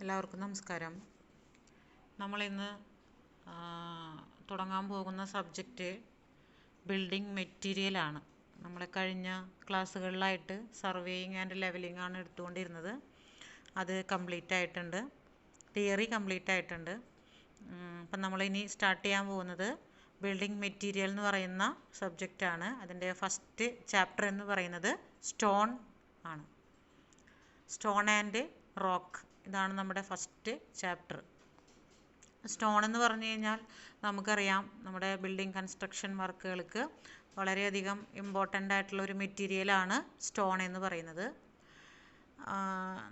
എല്ലാവർക്കും നമസ്കാരം. നമ്മളിന്ന് തുടങ്ങാൻ പോകുന്ന സബ്ജക്റ്റ് ബിൽഡിംഗ് മെറ്റീരിയലാണ്. നമ്മൾ കഴിഞ്ഞ ക്ലാസ്സുകളിലായിട്ട് സർവേയിങ് ആൻഡ് ലെവലിംഗ് ആണ് എടുത്തുകൊണ്ടിരുന്നത്. അത് കംപ്ലീറ്റ് ആയിട്ടുണ്ട്, തിയറി കംപ്ലീറ്റ് ആയിട്ടുണ്ട്. അപ്പം നമ്മളിനി സ്റ്റാർട്ട് ചെയ്യാൻ പോകുന്നത് ബിൽഡിംഗ് മെറ്റീരിയൽ എന്ന് പറയുന്ന സബ്ജക്റ്റാണ്. അതിൻ്റെ ഫസ്റ്റ് ചാപ്റ്റർ എന്ന് പറയുന്നത് സ്റ്റോൺ ആണ്. സ്റ്റോൺ ആൻഡ് റോക്ക്, ഇതാണ് നമ്മുടെ ഫസ്റ്റ് ചാപ്റ്റർ. സ്റ്റോൺ എന്ന് പറഞ്ഞു കഴിഞ്ഞാൽ നമുക്കറിയാം, നമ്മുടെ ബിൽഡിംഗ് കൺസ്ട്രക്ഷൻ വർക്കുകൾക്ക് വളരെയധികം ഇമ്പോർട്ടൻ്റ് ആയിട്ടുള്ള ഒരു മെറ്റീരിയലാണ് സ്റ്റോൺ എന്ന് പറയുന്നത്.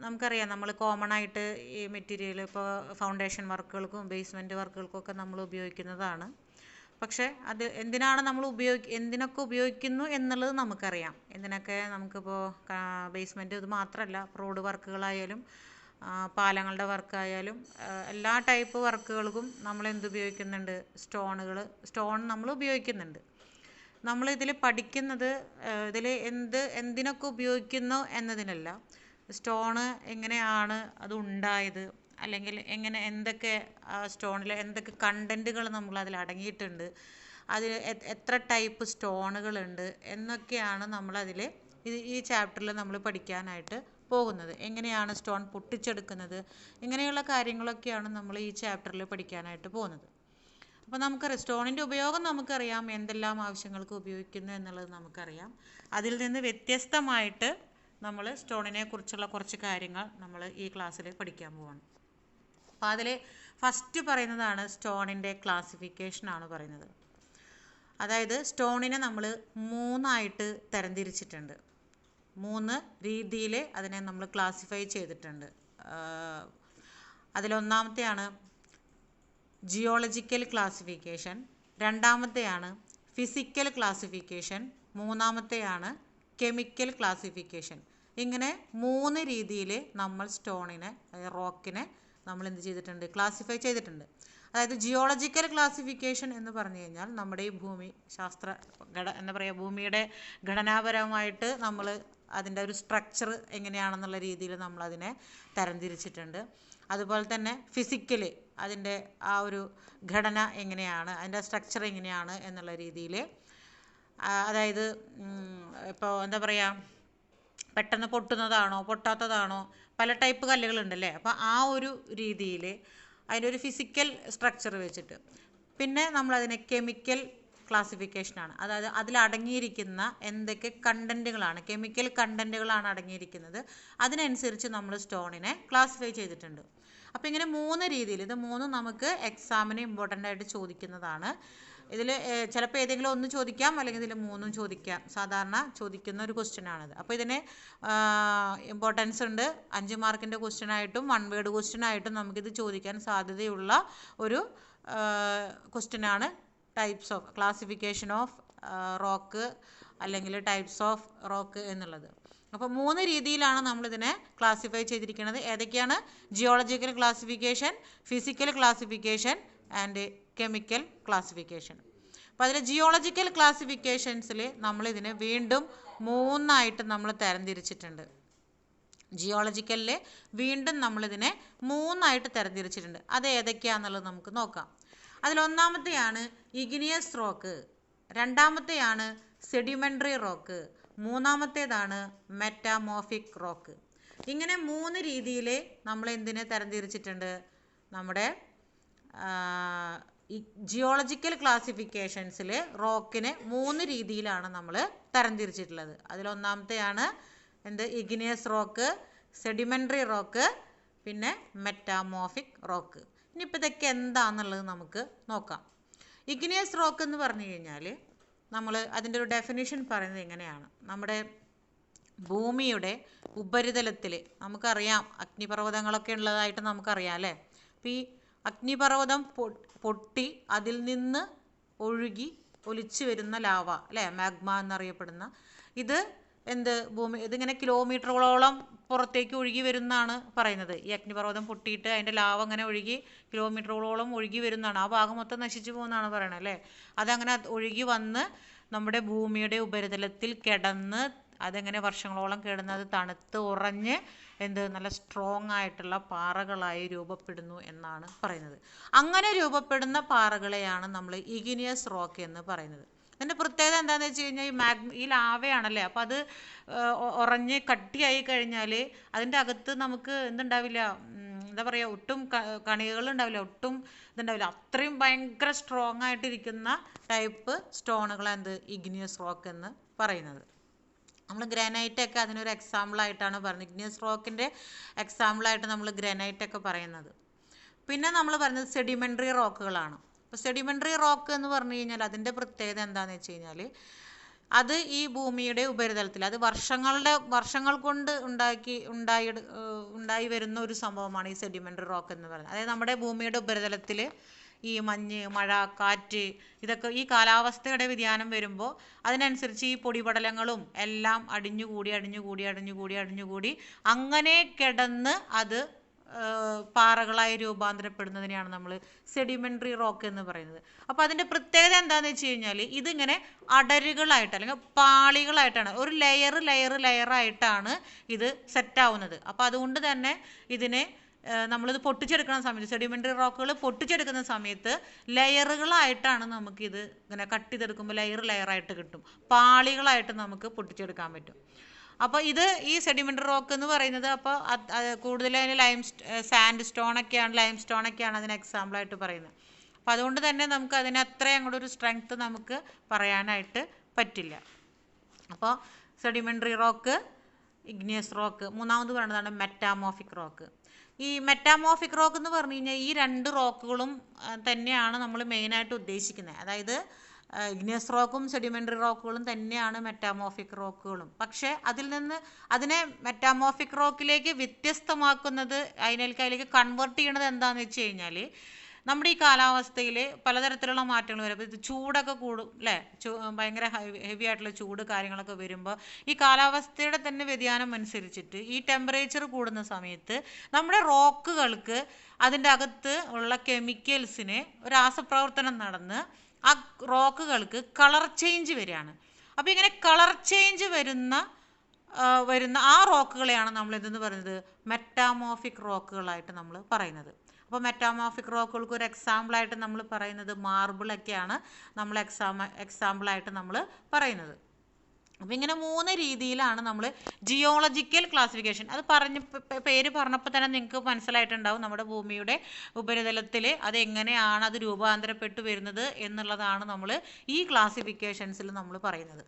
നമുക്കറിയാം, നമ്മൾ കോമൺ ആയിട്ട് ഈ മെറ്റീരിയൽ ഇപ്പോൾ ഫൗണ്ടേഷൻ വർക്കുകൾക്കും ബേസ്മെൻറ്റ് വർക്കുകൾക്കും ഒക്കെ നമ്മൾ ഉപയോഗിക്കുന്നതാണ്. പക്ഷേ അത് എന്തിനൊക്കെ ഉപയോഗിക്കുന്നു എന്നുള്ളത് നമുക്കറിയാം. എന്തിനൊക്കെ നമുക്കിപ്പോൾ ബേസ്മെൻറ്റ് ഇത് മാത്രമല്ല, റോഡ് വർക്കുകളായാലും പാലങ്ങളുടെ വർക്കായാലും എല്ലാ ടൈപ്പ് വർക്കുകൾക്കും നമ്മൾ ഉപയോഗിക്കുന്നുണ്ട്? സ്റ്റോൺ നമ്മൾ ഉപയോഗിക്കുന്നുണ്ട്. നമ്മളിതിൽ പഠിക്കുന്നത് ഇതിൽ എന്തിനൊക്കെ ഉപയോഗിക്കുന്നു എന്നതിനല്ല, സ്റ്റോണ് എങ്ങനെയാണ് അത് ഉണ്ടായത്, അല്ലെങ്കിൽ എന്തൊക്കെ സ്റ്റോണിൽ എന്തൊക്കെ കണ്ടൻറ്റുകൾ നമ്മളതിൽ അടങ്ങിയിട്ടുണ്ട്, അതിൽ എത്ര ടൈപ്പ് സ്റ്റോണുകളുണ്ട് എന്നൊക്കെയാണ് നമ്മളതിൽ ഈ ചാപ്റ്ററിൽ നമ്മൾ പഠിക്കാനായിട്ട് പോകുന്നത്. എങ്ങനെയാണ് സ്റ്റോൺ പൊട്ടിച്ചെടുക്കുന്നത്, ഇങ്ങനെയുള്ള കാര്യങ്ങളൊക്കെയാണ് നമ്മൾ ഈ ചാപ്റ്ററിൽ പഠിക്കാനായിട്ട് പോകുന്നത്. അപ്പോൾ നമുക്കറിയാം, സ്റ്റോണിൻ്റെ ഉപയോഗം നമുക്കറിയാം, എന്തെല്ലാം ആവശ്യങ്ങൾക്ക് ഉപയോഗിക്കുന്നു എന്നുള്ളത് നമുക്കറിയാം. അതിൽ നിന്ന് വ്യത്യസ്തമായിട്ട് നമ്മൾ സ്റ്റോണിനെ കുറിച്ചുള്ള കുറച്ച് കാര്യങ്ങൾ നമ്മൾ ഈ ക്ലാസ്സിൽ പഠിക്കാൻ പോവാണ്. അപ്പോൾ അതിൽ ഫസ്റ്റ് പറയുന്നതാണ് സ്റ്റോണിൻ്റെ ക്ലാസിഫിക്കേഷനാണ് പറയുന്നത്. അതായത് സ്റ്റോണിനെ നമ്മൾ 3 തരംതിരിച്ചിട്ടുണ്ട്. 3 രീതിയിൽ അതിനെ നമ്മൾ ക്ലാസിഫൈ ചെയ്തിട്ടുണ്ട്. അതിലൊന്നാമത്തെയാണ് ജിയോളജിക്കൽ ക്ലാസിഫിക്കേഷൻ, രണ്ടാമത്തെയാണ് ഫിസിക്കൽ ക്ലാസിഫിക്കേഷൻ, മൂന്നാമത്തെയാണ് കെമിക്കൽ ക്ലാസിഫിക്കേഷൻ. ഇങ്ങനെ 3 രീതിയിൽ നമ്മൾ റോക്കിനെ നമ്മൾ ചെയ്തിട്ടുണ്ട്, ക്ലാസിഫൈ ചെയ്തിട്ടുണ്ട്. അതായത് ജിയോളജിക്കൽ ക്ലാസിഫിക്കേഷൻ എന്ന് പറഞ്ഞു കഴിഞ്ഞാൽ നമ്മുടെ ഈ ഭൂമിയുടെ ഘടനാപരമായിട്ട് നമ്മൾ അതിൻ്റെ ഒരു സ്ട്രക്ചർ എങ്ങനെയാണെന്നുള്ള രീതിയിൽ നമ്മളതിനെ തരംതിരിച്ചിട്ടുണ്ട്. അതുപോലെ തന്നെ ഫിസിക്കൽ, അതിൻ്റെ ആ ഒരു ഘടന എങ്ങനെയാണ്, അതിൻ്റെ സ്ട്രക്ചർ എങ്ങനെയാണ് എന്നുള്ള രീതിയിൽ, അതായത് ഇപ്പോൾ പെട്ടെന്ന് പൊട്ടുന്നതാണോ പൊട്ടാത്തതാണോ, പല ടൈപ്പ് കല്ലുകളുണ്ടല്ലേ. അപ്പോൾ ആ ഒരു രീതിയിൽ അതിൻ്റെ ഒരു ഫിസിക്കൽ സ്ട്രക്ചർ വെച്ചിട്ട്, പിന്നെ നമ്മളതിനെ കെമിക്കൽ ക്ലാസിഫിക്കേഷനാണ്. അതായത് അതിലടങ്ങിയിരിക്കുന്ന എന്തൊക്കെ കണ്ടൻറ്റുകളാണ്, കെമിക്കൽ കണ്ടൻറ്റുകളാണ് അടങ്ങിയിരിക്കുന്നത്, അതിനനുസരിച്ച് നമ്മൾ സ്റ്റോണിനെ ക്ലാസിഫൈ ചെയ്തിട്ടുണ്ട്. അപ്പോൾ ഇങ്ങനെ 3 രീതിയിൽ, ഇത് 3 നമുക്ക് എക്സാമിന് ഇമ്പോർട്ടൻ്റ് ആയിട്ട് ചോദിക്കുന്നതാണ്. ഇതിൽ ചിലപ്പോൾ ഏതെങ്കിലും ഒന്ന് ചോദിക്കാം, അല്ലെങ്കിൽ ഇതിൽ 3 ചോദിക്കാം. സാധാരണ ചോദിക്കുന്ന ഒരു ക്വസ്റ്റ്യനാണിത്. അപ്പോൾ ഇതിന് ഇമ്പോർട്ടൻസ് ഉണ്ട്. 5 മാർക്കിൻ്റെ ക്വസ്റ്റ്യനായിട്ടും 1 വേർഡ് ക്വസ്റ്റ്യനായിട്ടും നമുക്കിത് ചോദിക്കാൻ സാധ്യതയുള്ള ഒരു ക്വസ്റ്റ്യനാണ് types of classification of rock, അല്ലെങ്കിൽ ടൈപ്സ് ഓഫ് റോക്ക് എന്നുള്ളത്. അപ്പോൾ 3 രീതിയിലാണ് നമ്മളിതിനെ ക്ലാസിഫൈ ചെയ്തിരിക്കുന്നത്. ഏതൊക്കെയാണ്? Geological classification, physical classification and chemical classification. അപ്പോൾ അതിൽ ജിയോളജിക്കൽ ക്ലാസിഫിക്കേഷൻസിൽ നമ്മളിതിനെ വീണ്ടും 3 നമ്മൾ തരംതിരിച്ചിട്ടുണ്ട്. ജിയോളജിക്കലിൽ വീണ്ടും നമ്മളിതിനെ 3 തരംതിരിച്ചിട്ടുണ്ട്. അത് ഏതൊക്കെയാണെന്നുള്ളത് നമുക്ക് നോക്കാം. അതിലൊന്നാമത്തെയാണ് ഇഗ്നിയസ് റോക്ക്, രണ്ടാമത്തെയാണ് സെഡിമെൻ്ററി റോക്ക്, മൂന്നാമത്തേതാണ് മെറ്റാമോർഫിക് റോക്ക്. ഇങ്ങനെ 3 രീതിയിൽ നമ്മൾ എന്തിനെ തരംതിരിച്ചിട്ടുണ്ട്? നമ്മുടെ ജിയോളജിക്കൽ ക്ലാസിഫിക്കേഷൻസിൽ റോക്കിനെ 3 രീതിയിലാണ് നമ്മൾ തരംതിരിച്ചിട്ടുള്ളത്. അതിലൊന്നാമത്തെയാണ് ഇഗ്നിയസ് റോക്ക്, സെഡിമെൻ്ററി റോക്ക്, പിന്നെ മെറ്റാമോർഫിക് റോക്ക്. ഇനിയിപ്പോൾ ഇതൊക്കെ എന്താണെന്നുള്ളത് നമുക്ക് നോക്കാം. ഇഗ്നിയസ് റോക്ക് എന്ന് പറഞ്ഞു കഴിഞ്ഞാൽ നമ്മൾ അതിൻ്റെ ഒരു ഡെഫിനിഷൻ പറയുന്നത് എങ്ങനെയാണ്? നമ്മുടെ ഭൂമിയുടെ ഉപരിതലത്തിൽ നമുക്കറിയാം, അഗ്നിപർവ്വതങ്ങളൊക്കെ ഉള്ളതായിട്ട് നമുക്കറിയാം അല്ലേ. അപ്പോൾ ഈ അഗ്നിപർവ്വതം പൊട്ടി അതിൽ നിന്ന് ഒലിച്ചു വരുന്ന ലാവ അല്ലേ, മാഗ്മ എന്നറിയപ്പെടുന്ന ഇത് ഇതിങ്ങനെ കിലോമീറ്ററുകളോളം പുറത്തേക്ക് ഒഴുകി വരുന്നതാണ് പറയുന്നത്. ഈ അഗ്നിപർവ്വതം പൊട്ടിയിട്ട് അതിൻ്റെ ലാവ അങ്ങനെ ഒഴുകി കിലോമീറ്ററുകളോളം ഒഴുകി വരുന്നതാണ്. ആ ഭാഗം മൊത്തം നശിച്ചു പോകുന്നതാണ് പറയണത് അല്ലേ. അതങ്ങനെ ഒഴുകി വന്ന് നമ്മുടെ ഭൂമിയുടെ ഉപരിതലത്തിൽ കിടന്ന് അതെങ്ങനെ വർഷങ്ങളോളം കിടന്നത് തണുത്ത് ഉറഞ്ഞ് നല്ല സ്ട്രോങ് ആയിട്ടുള്ള പാറകളായി രൂപപ്പെടുന്നു എന്നാണ് പറയുന്നത്. അങ്ങനെ രൂപപ്പെടുന്ന പാറകളെയാണ് നമ്മൾ ഇഗ്നിയസ് റോക്ക് എന്ന് പറയുന്നത്. അതിൻ്റെ പ്രത്യേകത എന്താണെന്ന് വെച്ച് കഴിഞ്ഞാൽ ഈ ലാവയാണല്ലേ, അപ്പോൾ അത് ഉറഞ്ഞ് കട്ടിയായി കഴിഞ്ഞാൽ അതിൻ്റെ അകത്ത് നമുക്ക് എന്തുണ്ടാവില്ല, എന്താ പറയുക, ഒട്ടും കണികകളുണ്ടാവില്ല, ഒട്ടും ഇതുണ്ടാവില്ല. അത്രയും ഭയങ്കര സ്ട്രോങ് ആയിട്ടിരിക്കുന്ന ടൈപ്പ് സ്റ്റോണുകളാണ് ഇഗ്നിയസ് റോക്ക് എന്ന് പറയുന്നത്. നമ്മൾ ഗ്രാനൈറ്റൊക്കെ അതിനൊരു എക്സാമ്പിളായിട്ടാണ് പറയുന്നത്. ഇഗ്നിയസ് റോക്കിൻ്റെ എക്സാമ്പിളായിട്ട് നമ്മൾ ഗ്രാനൈറ്റൊക്കെ പറയുന്നത്. പിന്നെ നമ്മൾ പറയുന്നത് സെഡിമെൻ്ററി റോക്കുകളാണ്. അപ്പോൾ സെഡിമെൻ്ററി റോക്ക് എന്ന് പറഞ്ഞു കഴിഞ്ഞാൽ അതിൻ്റെ പ്രത്യേകത എന്താണെന്ന് വെച്ച് കഴിഞ്ഞാൽ അത് ഈ ഭൂമിയുടെ ഉപരിതലത്തിൽ അത് വർഷങ്ങൾ കൊണ്ട് ഉണ്ടായി വരുന്ന ഒരു സംഭവമാണ് ഈ സെഡിമെൻ്ററി റോക്ക് എന്ന് പറയുന്നത്. അതായത് നമ്മുടെ ഭൂമിയുടെ ഉപരിതലത്തിൽ ഈ മഞ്ഞ്, മഴ, കാറ്റ്, ഇതൊക്കെ ഈ കാലാവസ്ഥയുടെ വ്യതിയാനം വരുമ്പോൾ അതിനനുസരിച്ച് ഈ പൊടിപടലങ്ങളും എല്ലാം അടിഞ്ഞുകൂടി അങ്ങനെ കിടന്ന് അത് പാറകളായി രൂപാന്തരപ്പെടുന്നതിനെയാണ് നമ്മൾ സെഡിമെൻ്ററി റോക്ക് എന്ന് പറയുന്നത്. അപ്പോൾ അതിൻ്റെ പ്രത്യേകത എന്താണെന്ന് വെച്ച് കഴിഞ്ഞാൽ ഇതിങ്ങനെ അടരുകളായിട്ട് അല്ലെങ്കിൽ പാളികളായിട്ടാണ്, ഒരു ലെയറായിട്ടാണ് ഇത് സെറ്റാവുന്നത്. അപ്പോൾ അതുകൊണ്ട് തന്നെ ഇതിനെ നമ്മളിത് പൊട്ടിച്ചെടുക്കുന്ന സമയത്ത്, സെഡിമെൻ്ററി റോക്കുകൾ പൊട്ടിച്ചെടുക്കുന്ന സമയത്ത് ലെയറുകളായിട്ടാണ് നമുക്കിത് ഇങ്ങനെ കട്ട് ചെയ്തെടുക്കുമ്പോൾ ലെയറായിട്ട് കിട്ടും, പാളികളായിട്ട് നമുക്ക് പൊട്ടിച്ചെടുക്കാൻ പറ്റും. അപ്പോൾ ഇത് ഈ സെഡിമെൻ്ററി റോക്ക് എന്ന് പറയുന്നത് അപ്പോൾ കൂടുതൽ അതിന് ലൈം സ്റ്റോണൊക്കെയാണ് അതിന് എക്സാമ്പിളായിട്ട് പറയുന്നത്. അപ്പോൾ അതുകൊണ്ട് തന്നെ നമുക്ക് അതിന് അത്രയും അങ്ങോട്ട് ഒരു സ്ട്രെങ്ത്ത് നമുക്ക് പറയാനായിട്ട് പറ്റില്ല. അപ്പോൾ സെഡിമെൻ്ററി റോക്ക്, ഇഗ്നിയസ് റോക്ക്. മൂന്നാമത് പറയുന്നതാണ് മെറ്റാമോർഫിക് റോക്ക്. ഈ മെറ്റാമോർഫിക് റോക്ക് എന്ന് പറഞ്ഞു കഴിഞ്ഞാൽ ഈ രണ്ട് റോക്കുകളും തന്നെയാണ് നമ്മൾ മെയിനായിട്ട് ഉദ്ദേശിക്കുന്നത്. അതായത് ഇഗ്നിയസ് റോക്കും സെഡിമെൻ്ററി റോക്കുകളും തന്നെയാണ് മെറ്റാമോർഫിക് റോക്കുകളും. പക്ഷേ അതിനെ മെറ്റാമോർഫിക് റോക്കിലേക്ക് വ്യത്യസ്തമാക്കുന്നത്, അതിലേക്ക് കൺവേർട്ട് ചെയ്യണത് എന്താണെന്ന് വെച്ച് കഴിഞ്ഞാൽ നമ്മുടെ ഈ കാലാവസ്ഥയിൽ പലതരത്തിലുള്ള മാറ്റങ്ങൾ വരും. അപ്പോൾ ഇത് ചൂടൊക്കെ കൂടും അല്ലേ, ഭയങ്കര ഹെവി ആയിട്ടുള്ള ചൂട് കാര്യങ്ങളൊക്കെ വരുമ്പോൾ ഈ കാലാവസ്ഥയുടെ തന്നെ വ്യതിയാനം അനുസരിച്ചിട്ട് ഈ ടെമ്പറേച്ചർ കൂടുന്ന സമയത്ത് നമ്മുടെ റോക്കുകൾക്ക് അതിൻ്റെ അകത്ത് ഉള്ള കെമിക്കൽസിന് ഒരു രാസപ്രവർത്തനം നടന്ന് ആ റോക്കുകൾക്ക് കളർ ചേഞ്ച് വരികയാണ്. അപ്പോൾ ഇങ്ങനെ കളർ ചേഞ്ച് വരുന്ന ആ റോക്കുകളെയാണ് നമ്മൾ എന്തെന്ന് പറയുന്നത്, മെറ്റാമോർഫിക് റോക്കുകളായിട്ട് നമ്മൾ പറയുന്നത്. അപ്പോൾ മെറ്റാമോർഫിക് റോക്കുകൾക്ക് ഒരു എക്സാമ്പിളായിട്ട് നമ്മൾ പറയുന്നത് മാർബിളൊക്കെയാണ് നമ്മൾ എക്സാമ്പിളായിട്ട് നമ്മൾ പറയുന്നത്. അപ്പോൾ ഇങ്ങനെ 3 രീതിയിലാണ് നമ്മൾ ജിയോളജിക്കൽ ക്ലാസിഫിക്കേഷൻ. അത് പേര് പറഞ്ഞപ്പോൾ തന്നെ നിങ്ങൾക്ക് മനസ്സിലായിട്ടുണ്ടാവും നമ്മുടെ ഭൂമിയുടെ ഉപരിതലത്തിൽ അതെങ്ങനെയാണ് അത് രൂപാന്തരപ്പെട്ടു വരുന്നത് എന്നുള്ളതാണ് നമ്മൾ ഈ ക്ലാസിഫിക്കേഷൻസിൽ നമ്മൾ പറയുന്നത്.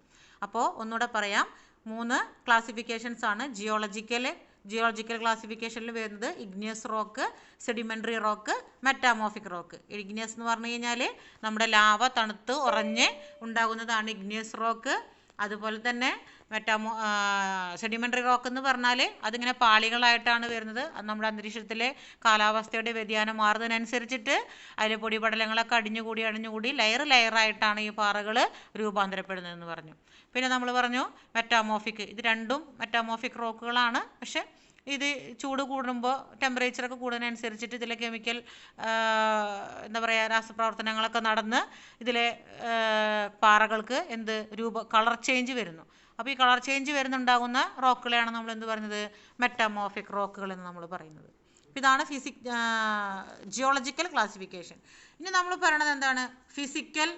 അപ്പോൾ ഒന്നുകൂടെ പറയാം, 3 ക്ലാസിഫിക്കേഷൻസ് ആണ് ജിയോളജിക്കൽ ക്ലാസിഫിക്കേഷനിൽ വരുന്നത്. Igneous rock, sedimentary rock, metamorphic rock. Igneous എന്ന് പറഞ്ഞു കഴിഞ്ഞാൽ നമ്മുടെ ലാവ തണുത്ത് ഉറഞ്ഞ് ഉണ്ടാകുന്നതാണ് ഇഗ്നിയസ് റോക്ക്. അതുപോലെ തന്നെ സെഡിമെൻ്ററി റോക്ക് എന്ന് പറഞ്ഞാൽ അതിങ്ങനെ പാളികളായിട്ടാണ് വരുന്നത്. അത് നമ്മുടെ അന്തരീക്ഷത്തിലെ കാലാവസ്ഥയുടെ വ്യതിയാനം മാറുന്നതിനനുസരിച്ചിട്ട് അതിലെ പൊടിപടലങ്ങളൊക്കെ അടിഞ്ഞുകൂടി ലെയറായിട്ടാണ് ഈ പാറകൾ രൂപാന്തരപ്പെടുന്നതെന്ന് പറഞ്ഞു. പിന്നെ നമ്മൾ പറഞ്ഞു മെറ്റാമോർഫിക്, ഇത് രണ്ടും മെറ്റാമോർഫിക് റോക്കുകളാണ്. പക്ഷെ ഇത് ചൂട് കൂടുമ്പോൾ ടെമ്പറേച്ചറൊക്കെ കൂടുന്നതിനനുസരിച്ചിട്ട് ഇതിലെ കെമിക്കൽ എന്താ പറയുക രാസപ്രവർത്തനങ്ങളൊക്കെ നടന്ന് ഇതിലെ പാറകൾക്ക് കളർ ചേഞ്ച് വരുന്നു. അപ്പോൾ ഈ കളർ ചേഞ്ച് വരുന്നുണ്ടാകുന്ന റോക്കുകളെയാണ് നമ്മൾ എന്ത് പറയുന്നത്, മെറ്റാമോർഫിക് റോക്കുകൾ എന്ന് നമ്മൾ പറയുന്നത്. അപ്പോൾ ഇതാണ് ജിയോളജിക്കൽ ക്ലാസിഫിക്കേഷൻ. ഇനി നമ്മൾ പറയണത് എന്താണ്, ഫിസിക്കൽ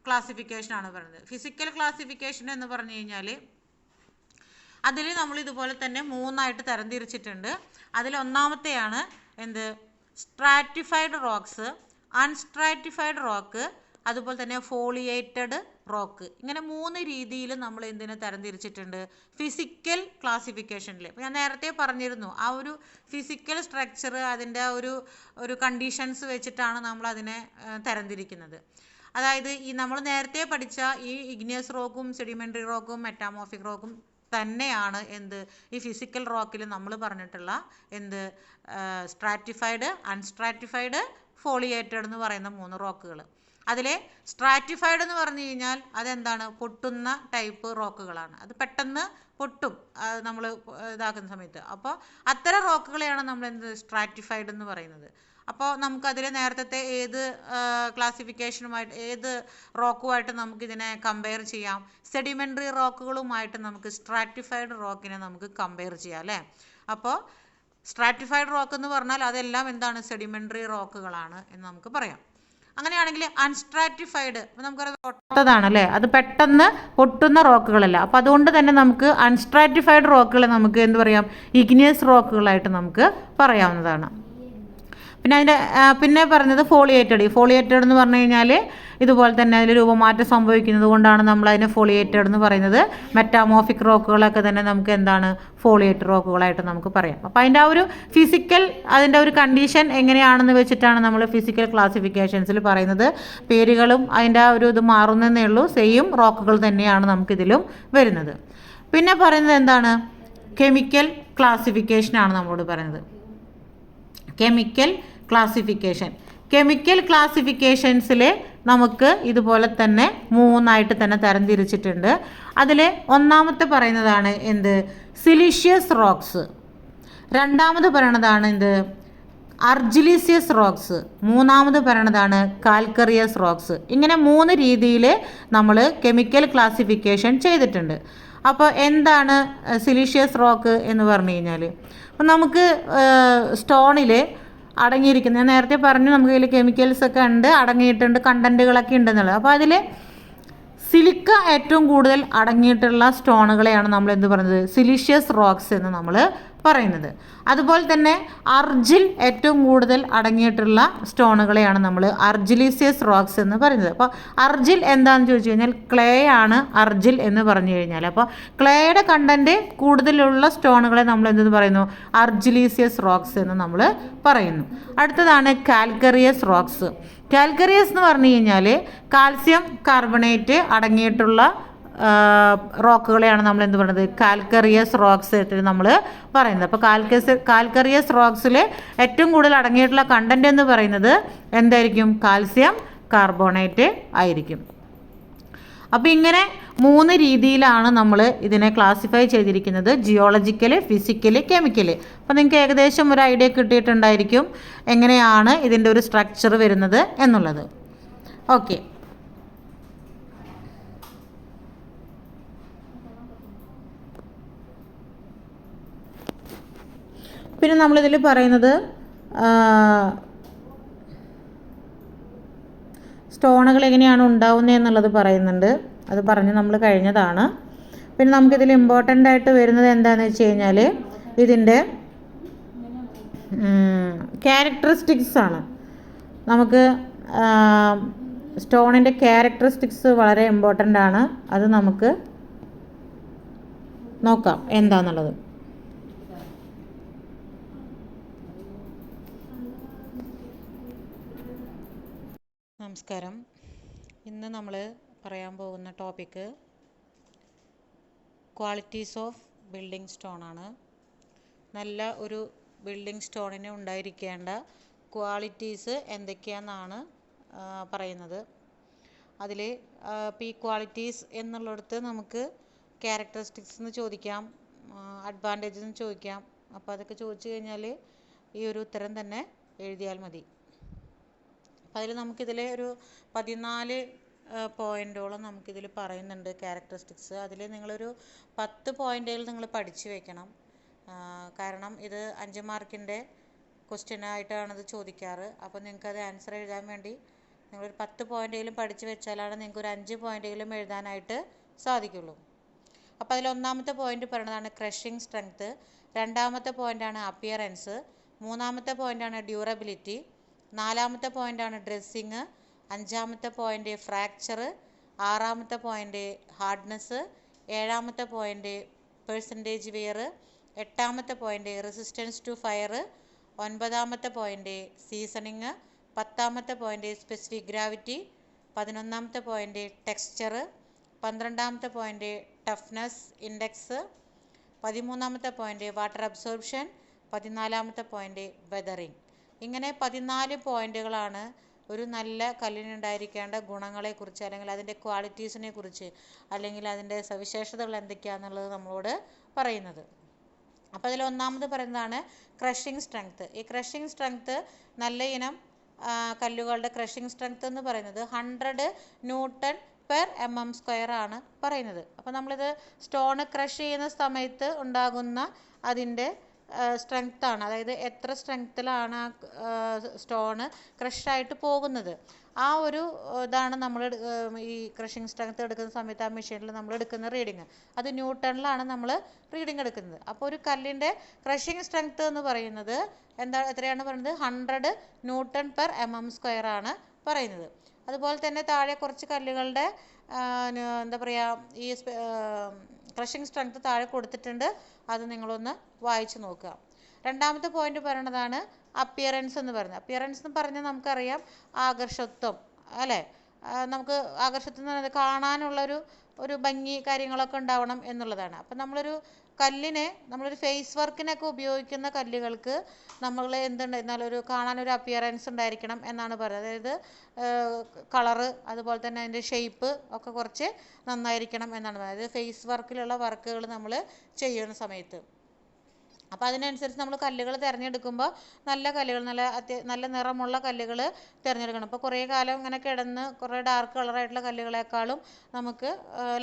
ക്ലാസിഫിക്കേഷൻ ആണ് പറയുന്നത്. ഫിസിക്കൽ ക്ലാസിഫിക്കേഷൻ എന്ന് പറഞ്ഞു കഴിഞ്ഞാൽ അതിൽ നമ്മൾ ഇതുപോലെ തന്നെ 3ആയിട്ട് തരംതിരിച്ചിട്ടുണ്ട്. അതിൽ ഒന്നാമത്തെയാണ് സ്ട്രാറ്റിഫൈഡ് റോക്സ്, അൺസ്ട്രാറ്റിഫൈഡ് റോക്ക്, അതുപോലെ തന്നെ ഫോളിയേറ്റഡ് റോക്ക്. ഇങ്ങനെ 3 രീതിയിൽ നമ്മൾ എന്തിനെ തരംതിരിച്ചിട്ടുണ്ട് ഫിസിക്കൽ ക്ലാസിഫിക്കേഷനിൽ. അപ്പോൾ ഞാൻ നേരത്തെ പറഞ്ഞിരുന്നു, ആ ഒരു ഫിസിക്കൽ സ്ട്രക്ചർ അതിൻ്റെ ഒരു കണ്ടീഷൻസ് വെച്ചിട്ടാണ് നമ്മൾ അതിനെ തരംതിരിക്കുന്നത്. അതായത് നമ്മൾ നേരത്തെ പഠിച്ച ഈ ഇഗ്നിയസ് റോക്കും സെഡിമെൻ്ററി റോക്കും മെറ്റാമോർഫിക് റോക്കും തന്നെയാണ് ഈ ഫിസിക്കൽ റോക്കിൽ നമ്മൾ പറഞ്ഞിട്ടുള്ള സ്ട്രാറ്റിഫൈഡ്, അൺസ്ട്രാറ്റിഫൈഡ്, ഫോളിയേറ്റഡ് എന്ന് പറയുന്ന 3 റോക്കുകൾ. അതിലെ സ്ട്രാറ്റിഫൈഡ് എന്ന് പറഞ്ഞു കഴിഞ്ഞാൽ അതെന്താണ്, പൊട്ടുന്ന ടൈപ്പ് റോക്കുകളാണ്. അത് പെട്ടെന്ന് പൊട്ടും നമ്മൾ ഇതാക്കുന്ന സമയത്ത്. അപ്പോൾ അത്തരം റോക്കുകളെയാണ് നമ്മൾ എന്ത് സ്ട്രാറ്റിഫൈഡ് എന്ന് പറയുന്നത്. അപ്പോൾ നമുക്കതിൽ നേരത്തെ ഏത് ക്ലാസിഫിക്കേഷനുമായിട്ട് ഏത് റോക്കുമായിട്ട് നമുക്കിതിനെ കമ്പയർ ചെയ്യാം? സെഡിമെൻ്ററി റോക്കുകളുമായിട്ട് നമുക്ക് സ്ട്രാറ്റിഫൈഡ് റോക്കിനെ നമുക്ക് കമ്പയർ ചെയ്യാം അല്ലേ. അപ്പോൾ സ്ട്രാറ്റിഫൈഡ് റോക്ക് എന്ന് പറഞ്ഞാൽ അതെല്ലാം എന്താണ്, സെഡിമെൻ്ററി റോക്കുകളാണ് എന്ന് നമുക്ക് പറയാം. അങ്ങനെയാണെങ്കിൽ അൺസ്ട്രാറ്റിഫൈഡ് നമുക്കറിയാം പൊട്ടതാണ് അല്ലേ, അത് പെട്ടെന്ന് പൊട്ടുന്ന റോക്കുകളല്ല. അപ്പോൾ അതുകൊണ്ട് തന്നെ നമുക്ക് അൺസ്ട്രാറ്റിഫൈഡ് റോക്കുകളെ നമുക്ക് എന്ത് പറയാം, ഇഗ്നിയസ് റോക്കുകളായിട്ട് നമുക്ക് പറയാവുന്നതാണ്. പിന്നെ പറഞ്ഞത് ഫോളിയേറ്റഡ്. ഫോളിയേറ്റഡ് എന്ന് പറഞ്ഞു കഴിഞ്ഞാൽ ഇതുപോലെ തന്നെ അതിൽ രൂപമാറ്റം സംഭവിക്കുന്നത് കൊണ്ടാണ് നമ്മൾ അതിനെ ഫോളിയേറ്റഡ് എന്ന് പറയുന്നത്. മെറ്റാമോർഫിക് റോക്കുകളൊക്കെ തന്നെ നമുക്ക് എന്താണ്, ഫോളിയേറ്റഡ് റോക്കുകളായിട്ട് നമുക്ക് പറയാം. അപ്പോൾ അതിൻ്റെ ആ ഒരു ഫിസിക്കൽ അതിൻ്റെ ഒരു കണ്ടീഷൻ എങ്ങനെയാണെന്ന് വെച്ചിട്ടാണ് നമ്മൾ ഫിസിക്കൽ ക്ലാസിഫിക്കേഷൻസിൽ പറയുന്നത്. പേരുകളും അതിൻ്റെ ആ ഒരു ഇത് മാറുന്നതേ ഉള്ളൂ, സെയിം റോക്കുകൾ തന്നെയാണ് നമുക്കിതിലും വരുന്നത്. പിന്നെ പറയുന്നത് എന്താണ്, കെമിക്കൽ ക്ലാസിഫിക്കേഷനാണ് നമ്മളോട് പറയുന്നത്. കെമിക്കൽ ക്ലാസിഫിക്കേഷൻസിൽ നമുക്ക് ഇതുപോലെ തന്നെ 3 തന്നെ തരംതിരിച്ചിട്ടുണ്ട്. അതിൽ ഒന്നാമത്തെ പറയുന്നതാണ് എന്ത്, സിലിഷ്യസ് റോക്സ്. രണ്ടാമത് പറയണതാണ് എന്ത്, അർജിലീസിയസ് റോക്സ്. മൂന്നാമത് പറയണതാണ് കാൽക്കറിയസ് റോക്സ്. ഇങ്ങനെ 3 രീതിയിൽ നമ്മൾ കെമിക്കൽ ക്ലാസിഫിക്കേഷൻ ചെയ്തിട്ടുണ്ട്. അപ്പോൾ എന്താണ് സിലിഷ്യസ് റോക്ക് എന്ന് പറഞ്ഞു കഴിഞ്ഞാൽ, അപ്പം നമുക്ക് സ്റ്റോണിൽ അടങ്ങിയിരിക്കുന്ന, ഞാൻ നേരത്തെ പറഞ്ഞു നമുക്ക് ഇതിൽ കെമിക്കൽസ് ഒക്കെ ഉണ്ട്, അടങ്ങിയിട്ടുണ്ട്, കണ്ടൻറ്റുകളൊക്കെ ഉണ്ടെന്നുള്ളത്. അപ്പോൾ അതിൽ സിലിക്ക ഏറ്റവും കൂടുതൽ അടങ്ങിയിട്ടുള്ള സ്റ്റോണുകളെയാണ് നമ്മൾ എന്ത് പറയുന്നത്, സിലിഷ്യസ് റോക്സ് എന്ന് നമ്മൾ പറയുന്നത്. അതുപോലെ തന്നെ അർജിൽ ഏറ്റവും കൂടുതൽ അടങ്ങിയിട്ടുള്ള സ്റ്റോണുകളെയാണ് നമ്മൾ അർജിലീസിയസ് റോക്സ് എന്ന് പറയുന്നത്. അപ്പോൾ അർജിൽ എന്താണെന്ന് ചോദിച്ചു കഴിഞ്ഞാൽ ക്ലേ ആണ് അർജിൽ എന്ന് പറഞ്ഞു കഴിഞ്ഞാൽ. അപ്പോൾ ക്ലേയുടെ കണ്ടൻറ്റ് കൂടുതലുള്ള സ്റ്റോണുകളെ നമ്മൾ എന്തെന്ന് പറയുന്നു, അർജിലീസിയസ് റോക്സ് എന്ന് നമ്മൾ പറയുന്നു. അടുത്തതാണ് കാൽക്കറിയസ് റോക്സ്. കാൽക്കറിയസ് എന്ന് പറഞ്ഞു കഴിഞ്ഞാൽ കാൽസ്യം കാർബണേറ്റ് അടങ്ങിയിട്ടുള്ള റോക്കുകളെയാണ് നമ്മൾ എന്ത് പറയുന്നത്, കാൽക്കറിയസ് റോക്സ് ആയിട്ട് നമ്മൾ പറയുന്നത്. അപ്പോൾ കാൽക്കറിയസ് റോക്സിൽ ഏറ്റവും കൂടുതൽ അടങ്ങിയിട്ടുള്ള കണ്ടൻറ്റ് എന്ന് പറയുന്നത് എന്തായിരിക്കും, കാൽസ്യം കാർബണേറ്റ് ആയിരിക്കും. അപ്പോൾ ഇങ്ങനെ 3 രീതിയിലാണ് നമ്മൾ ഇതിനെ ക്ലാസിഫൈ ചെയ്തിരിക്കുന്നത്, ജിയോളജിക്കൽ, ഫിസിക്കൽ, കെമിക്കൽ. അപ്പോൾ നിങ്ങൾക്ക് ഏകദേശം ഒരു ഐഡിയ കിട്ടിയിട്ടുണ്ടായിരിക്കും എങ്ങനെയാണ് ഇതിൻ്റെ ഒരു സ്ട്രക്ചർ വരുന്നത് എന്നുള്ളത്. ഓക്കെ, പിന്നെ നമ്മളിതിൽ പറയുന്നത് സ്റ്റോണുകൾ എങ്ങനെയാണ് ഉണ്ടാവുന്നത് എന്നുള്ളത് പറയുന്നുണ്ട്. അത് പറഞ്ഞ് നമ്മൾ കഴിഞ്ഞതാണ്. പിന്നെ നമുക്കിതിൽ ഇമ്പോർട്ടൻ്റ് ആയിട്ട് വരുന്നത് എന്താണെന്ന് വെച്ച് കഴിഞ്ഞാൽ ഇതിൻ്റെ ക്യാരക്ടറിസ്റ്റിക്സ് ആണ്. നമുക്ക് സ്റ്റോണിൻ്റെ ക്യാരക്ടറിസ്റ്റിക്സ് വളരെ ഇമ്പോർട്ടൻ്റ് ആണ്. അത് നമുക്ക് നോക്കാം എന്താണെന്നുള്ളത്. നമസ്കാരം. ഇന്ന് നമ്മൾ പറയാൻ പോകുന്ന topic qualities of building stone ആണ്. നല്ല ഒരു ബിൽഡിംഗ് സ്റ്റോണിന് ഉണ്ടായിരിക്കേണ്ട ക്വാളിറ്റീസ് എന്തൊക്കെയാണെന്നാണ് പറയുന്നത്. അതിൽ ഇപ്പോൾ ഈ ക്വാളിറ്റീസ് എന്നുള്ളിടത്ത് നമുക്ക് ക്യാരക്ടറിസ്റ്റിക്സ് എന്ന് ചോദിക്കാം, അഡ്വാൻറ്റേജ് എന്ന് ചോദിക്കാം. അപ്പോൾ അതൊക്കെ ചോദിച്ചു കഴിഞ്ഞാൽ ഈ ഒരു ഉത്തരം തന്നെ എഴുതിയാൽ മതി. അതിൽ നമുക്കിതിൽ ഒരു 14 പോയിൻറ്റോളം നമുക്കിതിൽ പറയുന്നുണ്ട് ക്യാരക്ടറിസ്റ്റിക്സ്. അതിൽ നിങ്ങളൊരു 10 പോയിൻറ്റുകൾ നിങ്ങൾ പഠിച്ചു വെക്കണം. കാരണം ഇത് 5 മാർക്കിൻ്റെ ക്വസ്റ്റ്യനായിട്ടാണിത് ചോദിക്കാറ്. അപ്പോൾ നിങ്ങൾക്കത് ആൻസർ എഴുതാൻ വേണ്ടി നിങ്ങളൊരു 10 പോയിൻറ്റെങ്കിലും പഠിച്ചു വെച്ചാലാണ് നിങ്ങൾക്ക് ഒരു 5 പോയിൻറ്റെങ്കിലും എഴുതാനായിട്ട് സാധിക്കുള്ളൂ. അപ്പോൾ അതിൽ ഒന്നാമത്തെ പോയിൻ്റ് പറയുന്നതാണ് ക്രഷിംഗ് സ്ട്രെങ്ത്ത്. രണ്ടാമത്തെ പോയിൻ്റാണ് അപ്പിയറൻസ്. മൂന്നാമത്തെ പോയിൻ്റാണ് ഡ്യൂറബിലിറ്റി. നാലാമത്തെ പോയിൻ്റാണ് ഡ്രസ്സിങ്. അഞ്ചാമത്തെ പോയിൻ്റ് ഫ്രാക്ചർ. ആറാമത്തെ പോയിൻ്റ് ഹാർഡ്നെസ്. ഏഴാമത്തെ പോയിൻ്റ് പെർസെൻറ്റേജ് വെയർ. എട്ടാമത്തെ പോയിൻ്റ് റെസിസ്റ്റൻസ് ടു ഫയർ. ഒൻപതാമത്തെ പോയിൻ്റ് സീസണിങ്. പത്താമത്തെ പോയിൻ്റ് സ്പെസിഫിക് ഗ്രാവിറ്റി. 11ാമത്തെ പോയിൻ്റ് ടെക്സ്ചർ. 12ാമത്തെ പോയിൻ്റ് ടഫ്നെസ് ഇൻഡെക്സ്. 13ാമത്തെ പോയിൻ്റ് വാട്ടർ അബ്സോർപ്ഷൻ. 14ാമത്തെ പോയിൻ്റ് വെതറിങ്. ഇങ്ങനെ 14 പോയിൻ്റുകളാണ് ഒരു നല്ല കല്ലിനുണ്ടായിരിക്കേണ്ട ഗുണങ്ങളെക്കുറിച്ച് അല്ലെങ്കിൽ അതിൻ്റെ ക്വാളിറ്റീസിനെ കുറിച്ച് അല്ലെങ്കിൽ അതിൻ്റെ സവിശേഷതകൾ എന്തൊക്കെയാണെന്നുള്ളത് നമ്മളോട് പറയുന്നത്. അപ്പോൾ അതിൽ ഒന്നാമത് പറയുന്നതാണ് ക്രഷിംഗ് സ്ട്രെങ്ത്. ഈ ക്രഷിംഗ് സ്ട്രെങ്ത് നല്ല ഇനം കല്ലുകളുടെ ക്രഷിംഗ് സ്ട്രെങ്ത് എന്ന് പറയുന്നത് 100 ന്യൂട്ടൺ പെർ mm² ആണ് പറയുന്നത്. അപ്പോൾ നമ്മളിത് സ്റ്റോണ് ക്രഷ് ചെയ്യുന്ന സമയത്ത് ഉണ്ടാകുന്ന അതിൻ്റെ സ്ട്രെങ്ത്താണ്, അതായത് എത്ര സ്ട്രെങ്ത്തിലാണ് ആ സ്റ്റോണ് ക്രഷായിട്ട് പോകുന്നത്, ആ ഒരു ഇതാണ് നമ്മൾ ഈ ക്രഷിംഗ് സ്ട്രെങ്ത് എടുക്കുന്ന സമയത്ത് ആ മെഷീനിൽ നമ്മൾ എടുക്കുന്ന റീഡിങ്. അത് ന്യൂട്ടണിലാണ് നമ്മൾ റീഡിങ് എടുക്കുന്നത്. അപ്പോൾ ഒരു കല്ലിൻ്റെ ക്രഷിംഗ് സ്ട്രെങ്ത് എന്ന് പറയുന്നത് എത്രയാണ് പറയുന്നത്? 100 ന്യൂട്ടൺ പെർ mm² ആണ് പറയുന്നത്. അതുപോലെ തന്നെ താഴെ കുറച്ച് കല്ലുകളുടെ എന്താ പറയുക, ഈ ക്രഷിംഗ് സ്ട്രെങ്ത് താഴെ കൊടുത്തിട്ടുണ്ട്, അത് നിങ്ങളൊന്ന് വായിച്ച് നോക്കുക. രണ്ടാമത്തെ പോയിന്റ് പറയുന്നതാണ് അപ്പിയറൻസ് എന്ന് പറയുന്നത്. അപ്പിയറൻസ് എന്ന് പറഞ്ഞാൽ നമുക്കറിയാം ആകർഷത്വം, അല്ലേ? നമുക്ക് ആകർഷത്വം എന്ന് പറയുന്നത് കാണാനുള്ളൊരു ഭംഗി കാര്യങ്ങളൊക്കെ ഉണ്ടാവണം എന്നുള്ളതാണ്. അപ്പം നമ്മളൊരു ഫേസ് വർക്കിനൊക്കെ ഉപയോഗിക്കുന്ന കല്ലുകൾക്ക് നമ്മൾ എന്നാൽ കാണാനൊരു അപ്പിയറൻസ് ഉണ്ടായിരിക്കണം എന്നാണ് പറയുന്നത്. അതായത് കളറ്, അതുപോലെ തന്നെ അതിൻ്റെ ഷേപ്പ് ഒക്കെ കുറച്ച് നന്നായിരിക്കണം എന്നാണ് പറയുന്നത്. അതായത് ഫേസ് വർക്കിലുള്ള വർക്കുകൾ നമ്മൾ ചെയ്യുന്ന സമയത്ത്. അപ്പോൾ അതിനനുസരിച്ച് നമ്മൾ കല്ലുകൾ തിരഞ്ഞെടുക്കുമ്പോൾ നല്ല കല്ലുകൾ, നല്ല നിറമുള്ള കല്ലുകൾ തിരഞ്ഞെടുക്കണം. ഇപ്പോൾ കുറേ കാലം ഇങ്ങനെ കിടന്ന് കുറേ ഡാർക്ക് കളറായിട്ടുള്ള കല്ലുകളെക്കാളും നമുക്ക്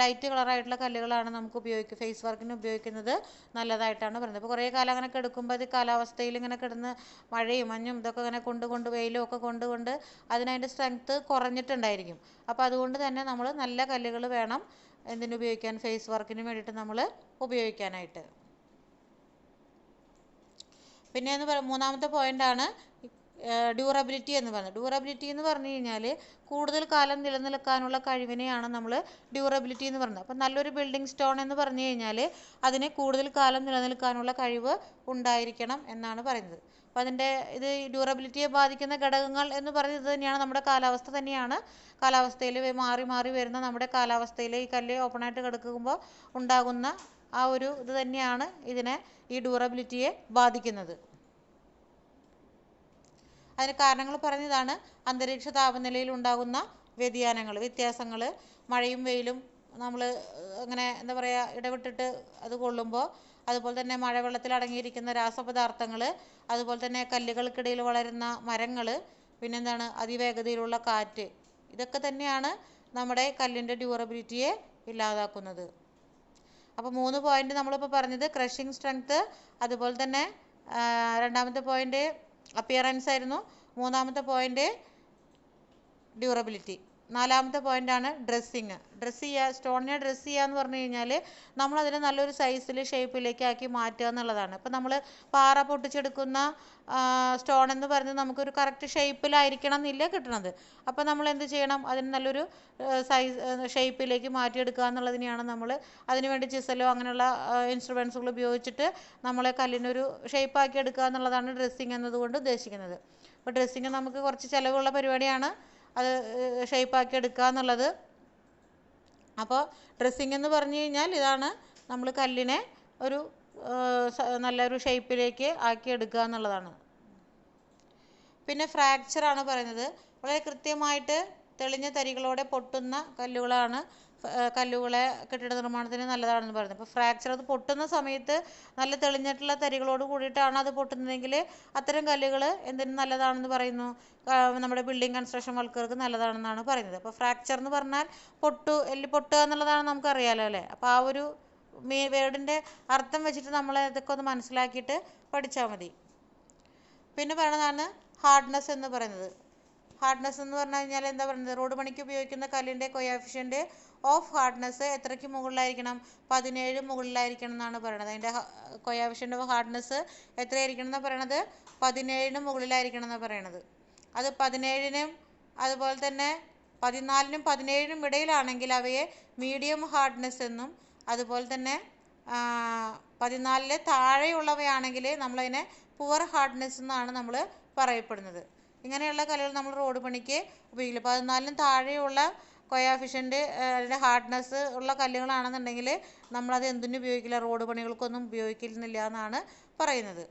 ലൈറ്റ് കളറായിട്ടുള്ള കല്ലുകളാണ് നമുക്ക് ഫേസ് വർക്കിന് ഉപയോഗിക്കുന്നത് നല്ലതായിട്ടാണ് പറയുന്നത്. അപ്പോൾ കുറേ കാലം അങ്ങനെ കിടക്കുമ്പോൾ അത് കാലാവസ്ഥയിൽ ഇങ്ങനെ കിടന്ന് മഴയും മഞ്ഞും ഇതൊക്കെ ഇങ്ങനെ കൊണ്ട് വെയിലും ഒക്കെ കൊണ്ട് അതിൻ്റെ സ്ട്രെങ്ത്ത് കുറഞ്ഞിട്ടുണ്ടായിരിക്കും. അപ്പോൾ അതുകൊണ്ട് തന്നെ നമ്മൾ നല്ല കല്ലുകൾ വേണം എന്തിനുപയോഗിക്കാൻ? ഫേസ് വർക്കിന് വേണ്ടിയിട്ട് നമ്മൾ ഉപയോഗിക്കാനായിട്ട്. പിന്നെ മൂന്നാമത്തെ പോയിൻ്റാണ് ഡ്യൂറബിലിറ്റി എന്ന് പറയുന്നത്. ഡ്യൂറബിലിറ്റി എന്ന് പറഞ്ഞു കഴിഞ്ഞാൽ കൂടുതൽ കാലം നിലനിൽക്കാനുള്ള കഴിവിനെയാണ് നമ്മൾ ഡ്യൂറബിലിറ്റി എന്ന് പറയുന്നത്. അപ്പം നല്ലൊരു ബിൽഡിംഗ് സ്റ്റോൺ എന്ന് പറഞ്ഞു കഴിഞ്ഞാൽ അതിന് കൂടുതൽ കാലം നിലനിൽക്കാനുള്ള കഴിവ് ഉണ്ടായിരിക്കണം എന്നാണ് പറയുന്നത്. അപ്പോൾ ഇത് ഡ്യൂറബിലിറ്റിയെ ബാധിക്കുന്ന ഘടകങ്ങൾ എന്ന് പറയുന്നത് തന്നെയാണ് നമ്മുടെ കാലാവസ്ഥ തന്നെയാണ്. കാലാവസ്ഥയിൽ മാറി വരുന്ന നമ്മുടെ കാലാവസ്ഥയിൽ ഈ കല്ല് ഓപ്പണായിട്ട് കിടക്കുമ്പോൾ ഉണ്ടാകുന്ന ആ ഒരു ഇത് തന്നെയാണ് ഈ ഡ്യൂറബിലിറ്റിയെ ബാധിക്കുന്നത്. അതിന് കാരണങ്ങൾ പറഞ്ഞതാണ് അന്തരീക്ഷ താപനിലയിൽ ഉണ്ടാകുന്ന വ്യത്യാസങ്ങൾ, മഴയും വെയിലും നമ്മൾ അങ്ങനെ എന്താ പറയുക ഇടവിട്ടിട്ട് അത് കൊള്ളുമ്പോൾ, അതുപോലെ തന്നെ മഴവെള്ളത്തിൽ അടങ്ങിയിരിക്കുന്ന രാസപദാർത്ഥങ്ങൾ, അതുപോലെ തന്നെ കല്ലുകൾക്കിടയിൽ വളരുന്ന മരങ്ങൾ, പിന്നെന്താണ് അതിവേഗതയിലുള്ള കാറ്റ്, ഇതൊക്കെ തന്നെയാണ് നമ്മുടെ കല്ലിൻ്റെ ഡ്യൂറബിലിറ്റിയെ ഇല്ലാതാക്കുന്നത്. അപ്പോൾ 3 പോയിന്റ് നമ്മളിപ്പോൾ പറഞ്ഞത് ക്രഷിംഗ് സ്ട്രെങ്ത്, അതുപോലെ തന്നെ രണ്ടാമത്തെ പോയിന്റ് അപ്പിയറൻസ് ആയിരുന്നു, മൂന്നാമത്തെ പോയിന്റ് ഡ്യൂറബിലിറ്റി, നാലാമത്തെ പോയിൻ്റാണ് ഡ്രസ്സിങ്. സ്റ്റോണിനെ ഡ്രസ്സ് ചെയ്യുക എന്ന് പറഞ്ഞു കഴിഞ്ഞാൽ നമ്മളതിനെ നല്ലൊരു സൈസിൽ ഷേപ്പിലേക്ക് ആക്കി മാറ്റുക എന്നുള്ളതാണ്. ഇപ്പം നമ്മൾ പാറ പൊട്ടിച്ചെടുക്കുന്ന സ്റ്റോൺ എന്ന് പറയുന്നത് നമുക്കൊരു കറക്റ്റ് ഷേപ്പിലായിരിക്കണം എന്നില്ല കിട്ടണത്. അപ്പോൾ നമ്മൾ എന്ത് ചെയ്യണം? അതിന് നല്ലൊരു ഷേപ്പിലേക്ക് മാറ്റിയെടുക്കുക എന്നുള്ളതിനെയാണ് നമ്മൾ അതിനുവേണ്ടി ചിസലോ അങ്ങനെയുള്ള ഇൻസ്ട്രുമെൻസുകൾ ഉപയോഗിച്ചിട്ട് നമ്മളെ കല്ലിനൊരു ഷേപ്പാക്കി എടുക്കുക എന്നുള്ളതാണ് ഡ്രസ്സിങ് എന്നതുകൊണ്ട് ഉദ്ദേശിക്കുന്നത്. അപ്പോൾ ഡ്രസ്സിങ് നമുക്ക് കുറച്ച് ചിലവുള്ള പരിപാടിയാണ്, അത് ഷേപ്പാക്കി എടുക്കുക എന്നുള്ളത്. അപ്പോൾ ഡ്രസ്സിങ് എന്ന് പറഞ്ഞു കഴിഞ്ഞാൽ ഇതാണ് നമ്മൾ കല്ലിനെ ഒരു നല്ലൊരു ഷേപ്പിലേക്ക് ആക്കി എടുക്കുക എന്നുള്ളതാണ്. പിന്നെ ഫ്രാക്ചറാണ് പറയുന്നത്. വളരെ കൃത്യമായിട്ട് തെളിഞ്ഞ തരികളോടെ പൊട്ടുന്ന കല്ലുകളെ കെട്ടിട നിർമ്മാണത്തിന് നല്ലതാണെന്ന് പറയുന്നത്. അപ്പോൾ ഫ്രാക്ചർ അത് പൊട്ടുന്ന സമയത്ത് നല്ല തെളിഞ്ഞിട്ടുള്ള തരികളോട് കൂടിയിട്ടാണ് അത് പൊട്ടുന്നതെങ്കിൽ അത്തരം കല്ലുകൾ എന്തിനും നല്ലതാണെന്ന് പറയുന്നു? നമ്മുടെ ബിൽഡിംഗ് കൺസ്ട്രക്ഷൻ വർക്കുകൾക്ക് നല്ലതാണെന്നാണ് പറയുന്നത്. അപ്പോൾ ഫ്രാക്ചർ എന്ന് പറഞ്ഞാൽ എല്ല് പൊട്ടുക എന്നുള്ളതാണ് നമുക്കറിയാലോ, അല്ലേ? അപ്പോൾ ആ ഒരു വേർഡിൻ്റെ അർത്ഥം വെച്ചിട്ട് നമ്മൾ ഇതൊക്കെ ഒന്ന് മനസ്സിലാക്കിയിട്ട് പഠിച്ചാൽ മതി. പിന്നെ പറയുന്നതാണ് ഹാർഡ്നെസ് എന്ന് പറയുന്നത്. ഹാർഡ്നെസ് എന്ന് പറഞ്ഞു കഴിഞ്ഞാൽ എന്താ പറയുന്നത്? റോഡ് പണിക്ക് ഉപയോഗിക്കുന്ന കല്ലിൻ്റെ കോഎഫിഷ്യൻ്റ് ഓഫ് ഹാർഡ്നെസ് എത്രയ്ക്ക് മുകളിലായിരിക്കണം? 17 മുകളിലായിരിക്കണം എന്നാണ് പറയുന്നത്. അതിൻ്റെ കോഎഫിഷ്യൻ്റ് ഓഫ് ഹാർഡ്നെസ് എത്രയായിരിക്കണം എന്നാണ് പറയണത്? 17 മുകളിലായിരിക്കണം എന്നാണ് പറയണത്. അത് 17-നും അതുപോലെ തന്നെ 14-നും 17-നും ഇടയിലാണെങ്കിൽ അവയെ മീഡിയം ഹാർഡ്നെസ് എന്നും, അതുപോലെ തന്നെ 14-ൽ താഴെയുള്ളവയാണെങ്കിൽ നമ്മളതിനെ പുവർ ഹാർഡ്നെസ് എന്നാണ് നമ്മൾ പറയപ്പെടുന്നത്. ഇങ്ങനെയുള്ള കല്ലുകൾ നമ്മൾ റോഡ് പണിക്ക് ഉപയോഗിക്കില്ല. 14-നും താഴെയുള്ള കോഎഫിഷ്യൻ്റ് അതിൻ്റെ ഹാർഡ്നെസ് ഉള്ള കല്ലുകളാണെന്നുണ്ടെങ്കിൽ നമ്മളത് എന്തിനും ഉപയോഗിക്കില്ല, റോഡ് പണികൾക്കൊന്നും ഉപയോഗിക്കുന്നില്ല എന്നാണ് പറയുന്നത്.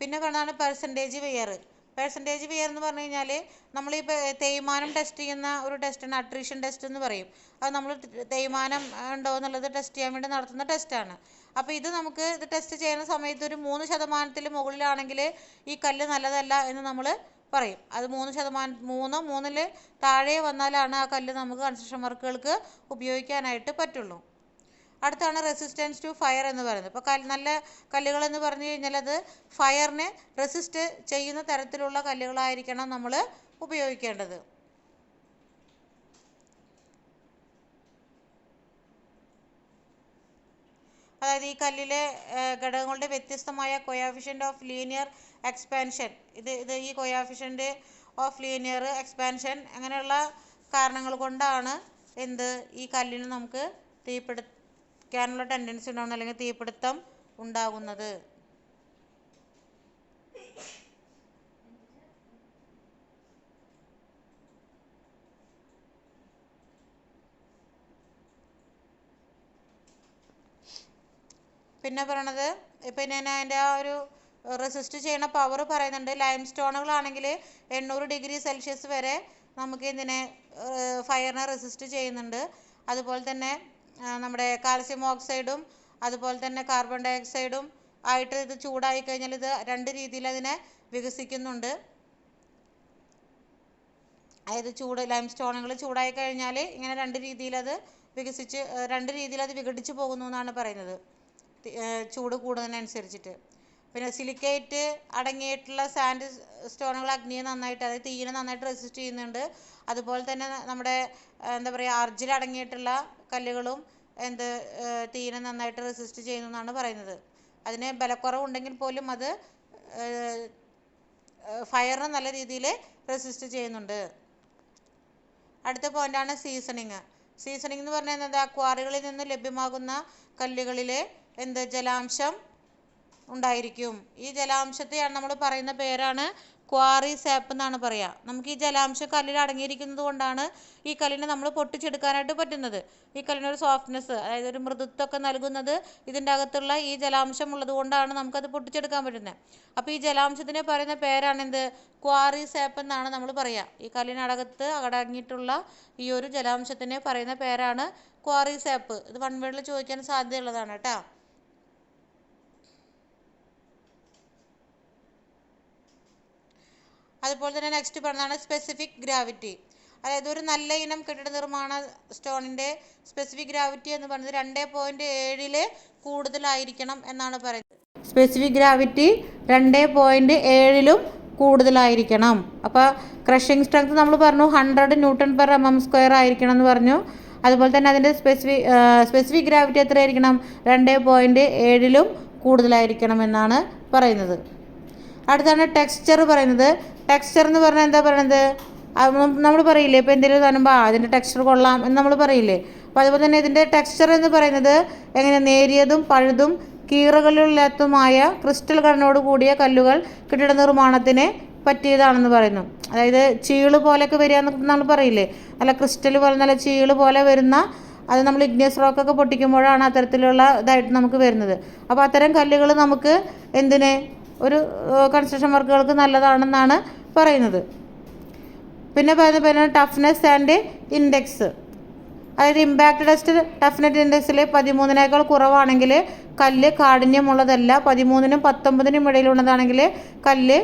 പിന്നെ കാണാണ് പെർസെൻറ്റേജ് വെയർ. പെർസെൻറ്റേജ് വിയർ എന്ന് പറഞ്ഞു കഴിഞ്ഞാൽ നമ്മൾ ഈ തേയ്മാനം ടെസ്റ്റ് ചെയ്യുന്ന ഒരു ടെസ്റ്റാണ് അട്രീഷൻ ടെസ്റ്റ് എന്ന് പറയും. അത് നമ്മൾ തേയ്മാനം ഉണ്ടോ എന്നുള്ളത് ടെസ്റ്റ് ചെയ്യാൻ വേണ്ടി നടത്തുന്ന ടെസ്റ്റാണ്. അപ്പോൾ ഇത് ടെസ്റ്റ് ചെയ്യുന്ന സമയത്ത് ഒരു 3% മുകളിലാണെങ്കിൽ ഈ കല്ല് നല്ലതല്ല എന്ന് നമ്മൾ പറയും. അത് 3-3 താഴെ വന്നാലാണ് ആ കല്ല് നമുക്ക് കൺസ്ട്രക്ഷൻ വർക്കുകൾക്ക് ഉപയോഗിക്കാനായിട്ട് പറ്റുള്ളൂ. അടുത്താണ് റെസിസ്റ്റൻസ് ടു ഫയർ എന്ന് പറയുന്നത്. ഇപ്പോൾ നല്ല കല്ലുകൾ എന്ന് പറഞ്ഞു കഴിഞ്ഞാൽ അത് ഫയറിനെ റെസിസ്റ്റ് ചെയ്യുന്ന തരത്തിലുള്ള കല്ലുകളായിരിക്കണം നമ്മൾ ഉപയോഗിക്കേണ്ടത്. അതായത് ഈ കല്ലിലെ ഘടകങ്ങളുടെ വ്യത്യസ്തമായ കോയാഫിഷ്യൻ്റ് ഓഫ് ലീനിയർ എക്സ്പാൻഷൻ, ഈ കോയാഫിഷ്യൻ്റ് ഓഫ് ലീനിയർ എക്സ്പാൻഷൻ അങ്ങനെയുള്ള കാരണങ്ങൾ കൊണ്ടാണ് ഈ കല്ലിന് നമുക്ക് തീപിടിക്കാനുള്ള ടെൻഡൻസി ഉണ്ടാകുന്നത്, അല്ലെങ്കിൽ തീപിടുത്തം ഉണ്ടാകുന്നത്. പിന്നെ പറയണത് ഇപ്പം ഞാൻ അതിൻ്റെ ആ ഒരു റെസിസ്റ്റ് ചെയ്യുന്ന പവർ പറയുന്നുണ്ട്. ലൈം സ്റ്റോണുകളാണെങ്കിൽ 800 ഡിഗ്രി സെൽഷ്യസ് വരെ നമുക്ക് ഫയറിനെ റെസിസ്റ്റ് ചെയ്യുന്നുണ്ട്. അതുപോലെ തന്നെ നമ്മുടെ കാൽസ്യം ഓക്സൈഡും അതുപോലെ തന്നെ കാർബൺ ഡൈ ഓക്സൈഡും ആയിട്ട് ഇത് ചൂടായി കഴിഞ്ഞാൽ ഇത് 2 രീതിയിൽ അതിനെ വികസിക്കുന്നുണ്ട്. അതായത് ലൈം സ്റ്റോണുകൾ ചൂടായി കഴിഞ്ഞാൽ ഇങ്ങനെ 2 രീതിയിൽ അത് വിഘടിച്ച് പോകുന്നു എന്നാണ് പറയുന്നത്, ചൂട് കൂടുന്നതിനനുസരിച്ചിട്ട്. പിന്നെ സിലിക്കേറ്റ് അടങ്ങിയിട്ടുള്ള സാൻഡ് സ്റ്റോണുകൾ അഗ്നിയെ നന്നായിട്ട്, അതായത് തീയിനെ നന്നായിട്ട് റെസിസ്റ്റ് ചെയ്യുന്നുണ്ട്. അതുപോലെ തന്നെ നമ്മുടെ അർജിൽ അടങ്ങിയിട്ടുള്ള കല്ലുകളും തീയിനെ നന്നായിട്ട് റെസിസ്റ്റ് ചെയ്യുന്നു എന്നാണ് പറയുന്നത്. അതിന് ബലക്കുറവുണ്ടെങ്കിൽ പോലും അത് ഫയറിനെ നല്ല രീതിയിൽ റെസിസ്റ്റ് ചെയ്യുന്നുണ്ട്. അടുത്ത പോയിന്റാണ് സീസണിങ്. സീസണിങ് എന്ന് പറഞ്ഞാൽ എന്താ? ക്വാറികളിൽ നിന്ന് ലഭ്യമാകുന്ന കല്ലുകളിൽ ജലാംശം ഉണ്ടായിരിക്കും. ഈ ജലാംശത്തെയാണ് നമ്മൾ പറയുന്ന പേരാണ് ക്വാറി സാപ്പ് എന്നാണ് പറയുക. നമുക്ക് ഈ ജലാംശം കല്ലിൽ അടങ്ങിയിരിക്കുന്നത് കൊണ്ടാണ് ഈ കല്ലിനെ നമ്മൾ പൊട്ടിച്ചെടുക്കാനായിട്ട് പറ്റുന്നത്. ഈ കല്ലിനൊരു സോഫ്റ്റ്നെസ്, അതായത് ഒരു മൃദുത്വമൊക്കെ നൽകുന്നത് ഇതിൻ്റെ അകത്തുള്ള ഈ ജലാംശം ഉള്ളത് കൊണ്ടാണ് നമുക്കത് പൊട്ടിച്ചെടുക്കാൻ പറ്റുന്നത്. അപ്പോൾ ഈ ജലാംശത്തിനെ പറയുന്ന പേരാണ് ക്വാറി സാപ്പ് എന്നാണ് നമ്മൾ പറയുക. ഈ കല്ലിനകത്ത് അടങ്ങിയിട്ടുള്ള ഈ ഒരു ജലാംശത്തിനെ പറയുന്ന പേരാണ് ക്വാറി സാപ്പ്. ഇത് 1 വേർഡിൽ ചോദിക്കാൻ സാധ്യതയുള്ളതാണ് കേട്ടോ. അതുപോലെ തന്നെ നെക്സ്റ്റ് പറഞ്ഞതാണ് സ്പെസിഫിക് ഗ്രാവിറ്റി. അതായത് ഒരു നല്ല ഇനം കെട്ടിട നിർമ്മാണ സ്റ്റോണിൻ്റെ സ്പെസിഫിക് ഗ്രാവിറ്റി എന്ന് പറയുന്നത് 2.7 കൂടുതലായിരിക്കണം എന്നാണ് പറയുന്നത്. സ്പെസിഫിക് ഗ്രാവിറ്റി 2.7 കൂടുതലായിരിക്കണം. അപ്പോൾ ക്രഷിംഗ് സ്ട്രെങ്ത് നമ്മൾ പറഞ്ഞു 100 Nm/mm² ആയിരിക്കണം എന്ന് പറഞ്ഞു. അതുപോലെ തന്നെ അതിൻ്റെ സ്പെസിഫിക് ഗ്രാവിറ്റി എത്രയായിരിക്കണം? 2.7 കൂടുതലായിരിക്കണം എന്നാണ് പറയുന്നത്. അടുത്താണ് ടെക്സ്ചർ പറയുന്നത്. ടെക്സ്ചർ എന്ന് പറഞ്ഞാൽ എന്താ പറയുന്നത്? നമ്മൾ പറയില്ലേ, ഇപ്പോൾ എന്തെങ്കിലും കാണുമ്പോൾ അതിൻ്റെ ടെക്സ്ചർ കൊള്ളാം എന്ന് നമ്മൾ പറയില്ലേ. അപ്പോൾ അതുപോലെ തന്നെ ഇതിൻ്റെ ടെക്സ്ചർ എന്ന് പറയുന്നത് നേരിയതും പഴുതും കീറകളില്ലാത്തതുമായ ക്രിസ്റ്റൽ ഘടനയോട് കൂടിയ കല്ലുകൾ കെട്ടിട നിർമ്മാണത്തിന് പറ്റിയതാണെന്ന് പറയുന്നു. അതായത് ചീള് പോലെയൊക്കെ വരിക എന്നൊക്കെ നമ്മൾ പറയില്ലേ, നല്ല ക്രിസ്റ്റൽ പോലെ നല്ല ചീള് പോലെ വരുന്ന, അത് നമ്മൾ ഇഗ്നിയസ് റോക്കൊക്കെ പൊട്ടിക്കുമ്പോഴാണ് അത്തരത്തിലുള്ള ഇതായിട്ട് നമുക്ക് വരുന്നത്. അപ്പോൾ അത്തരം കല്ലുകൾ നമുക്ക് ഒരു കൺസ്ട്രക്ഷൻ വർക്കുകൾക്ക് നല്ലതാണെന്നാണ് പറയുന്നത്. പിന്നെ പറയുന്നത് ടഫ്നെസ് ആൻഡ് ഇൻഡെക്സ്. അതായത് ഇമ്പാക്റ്റ് ടെസ്റ്റ് ടഫ്നെസ് ഇൻഡെക്സിൽ 13 കുറവാണെങ്കിൽ കല്ല് കാഠിന്യമുള്ളതല്ല, 13 19 ഇടയിലുള്ളതാണെങ്കിൽ കല്ല്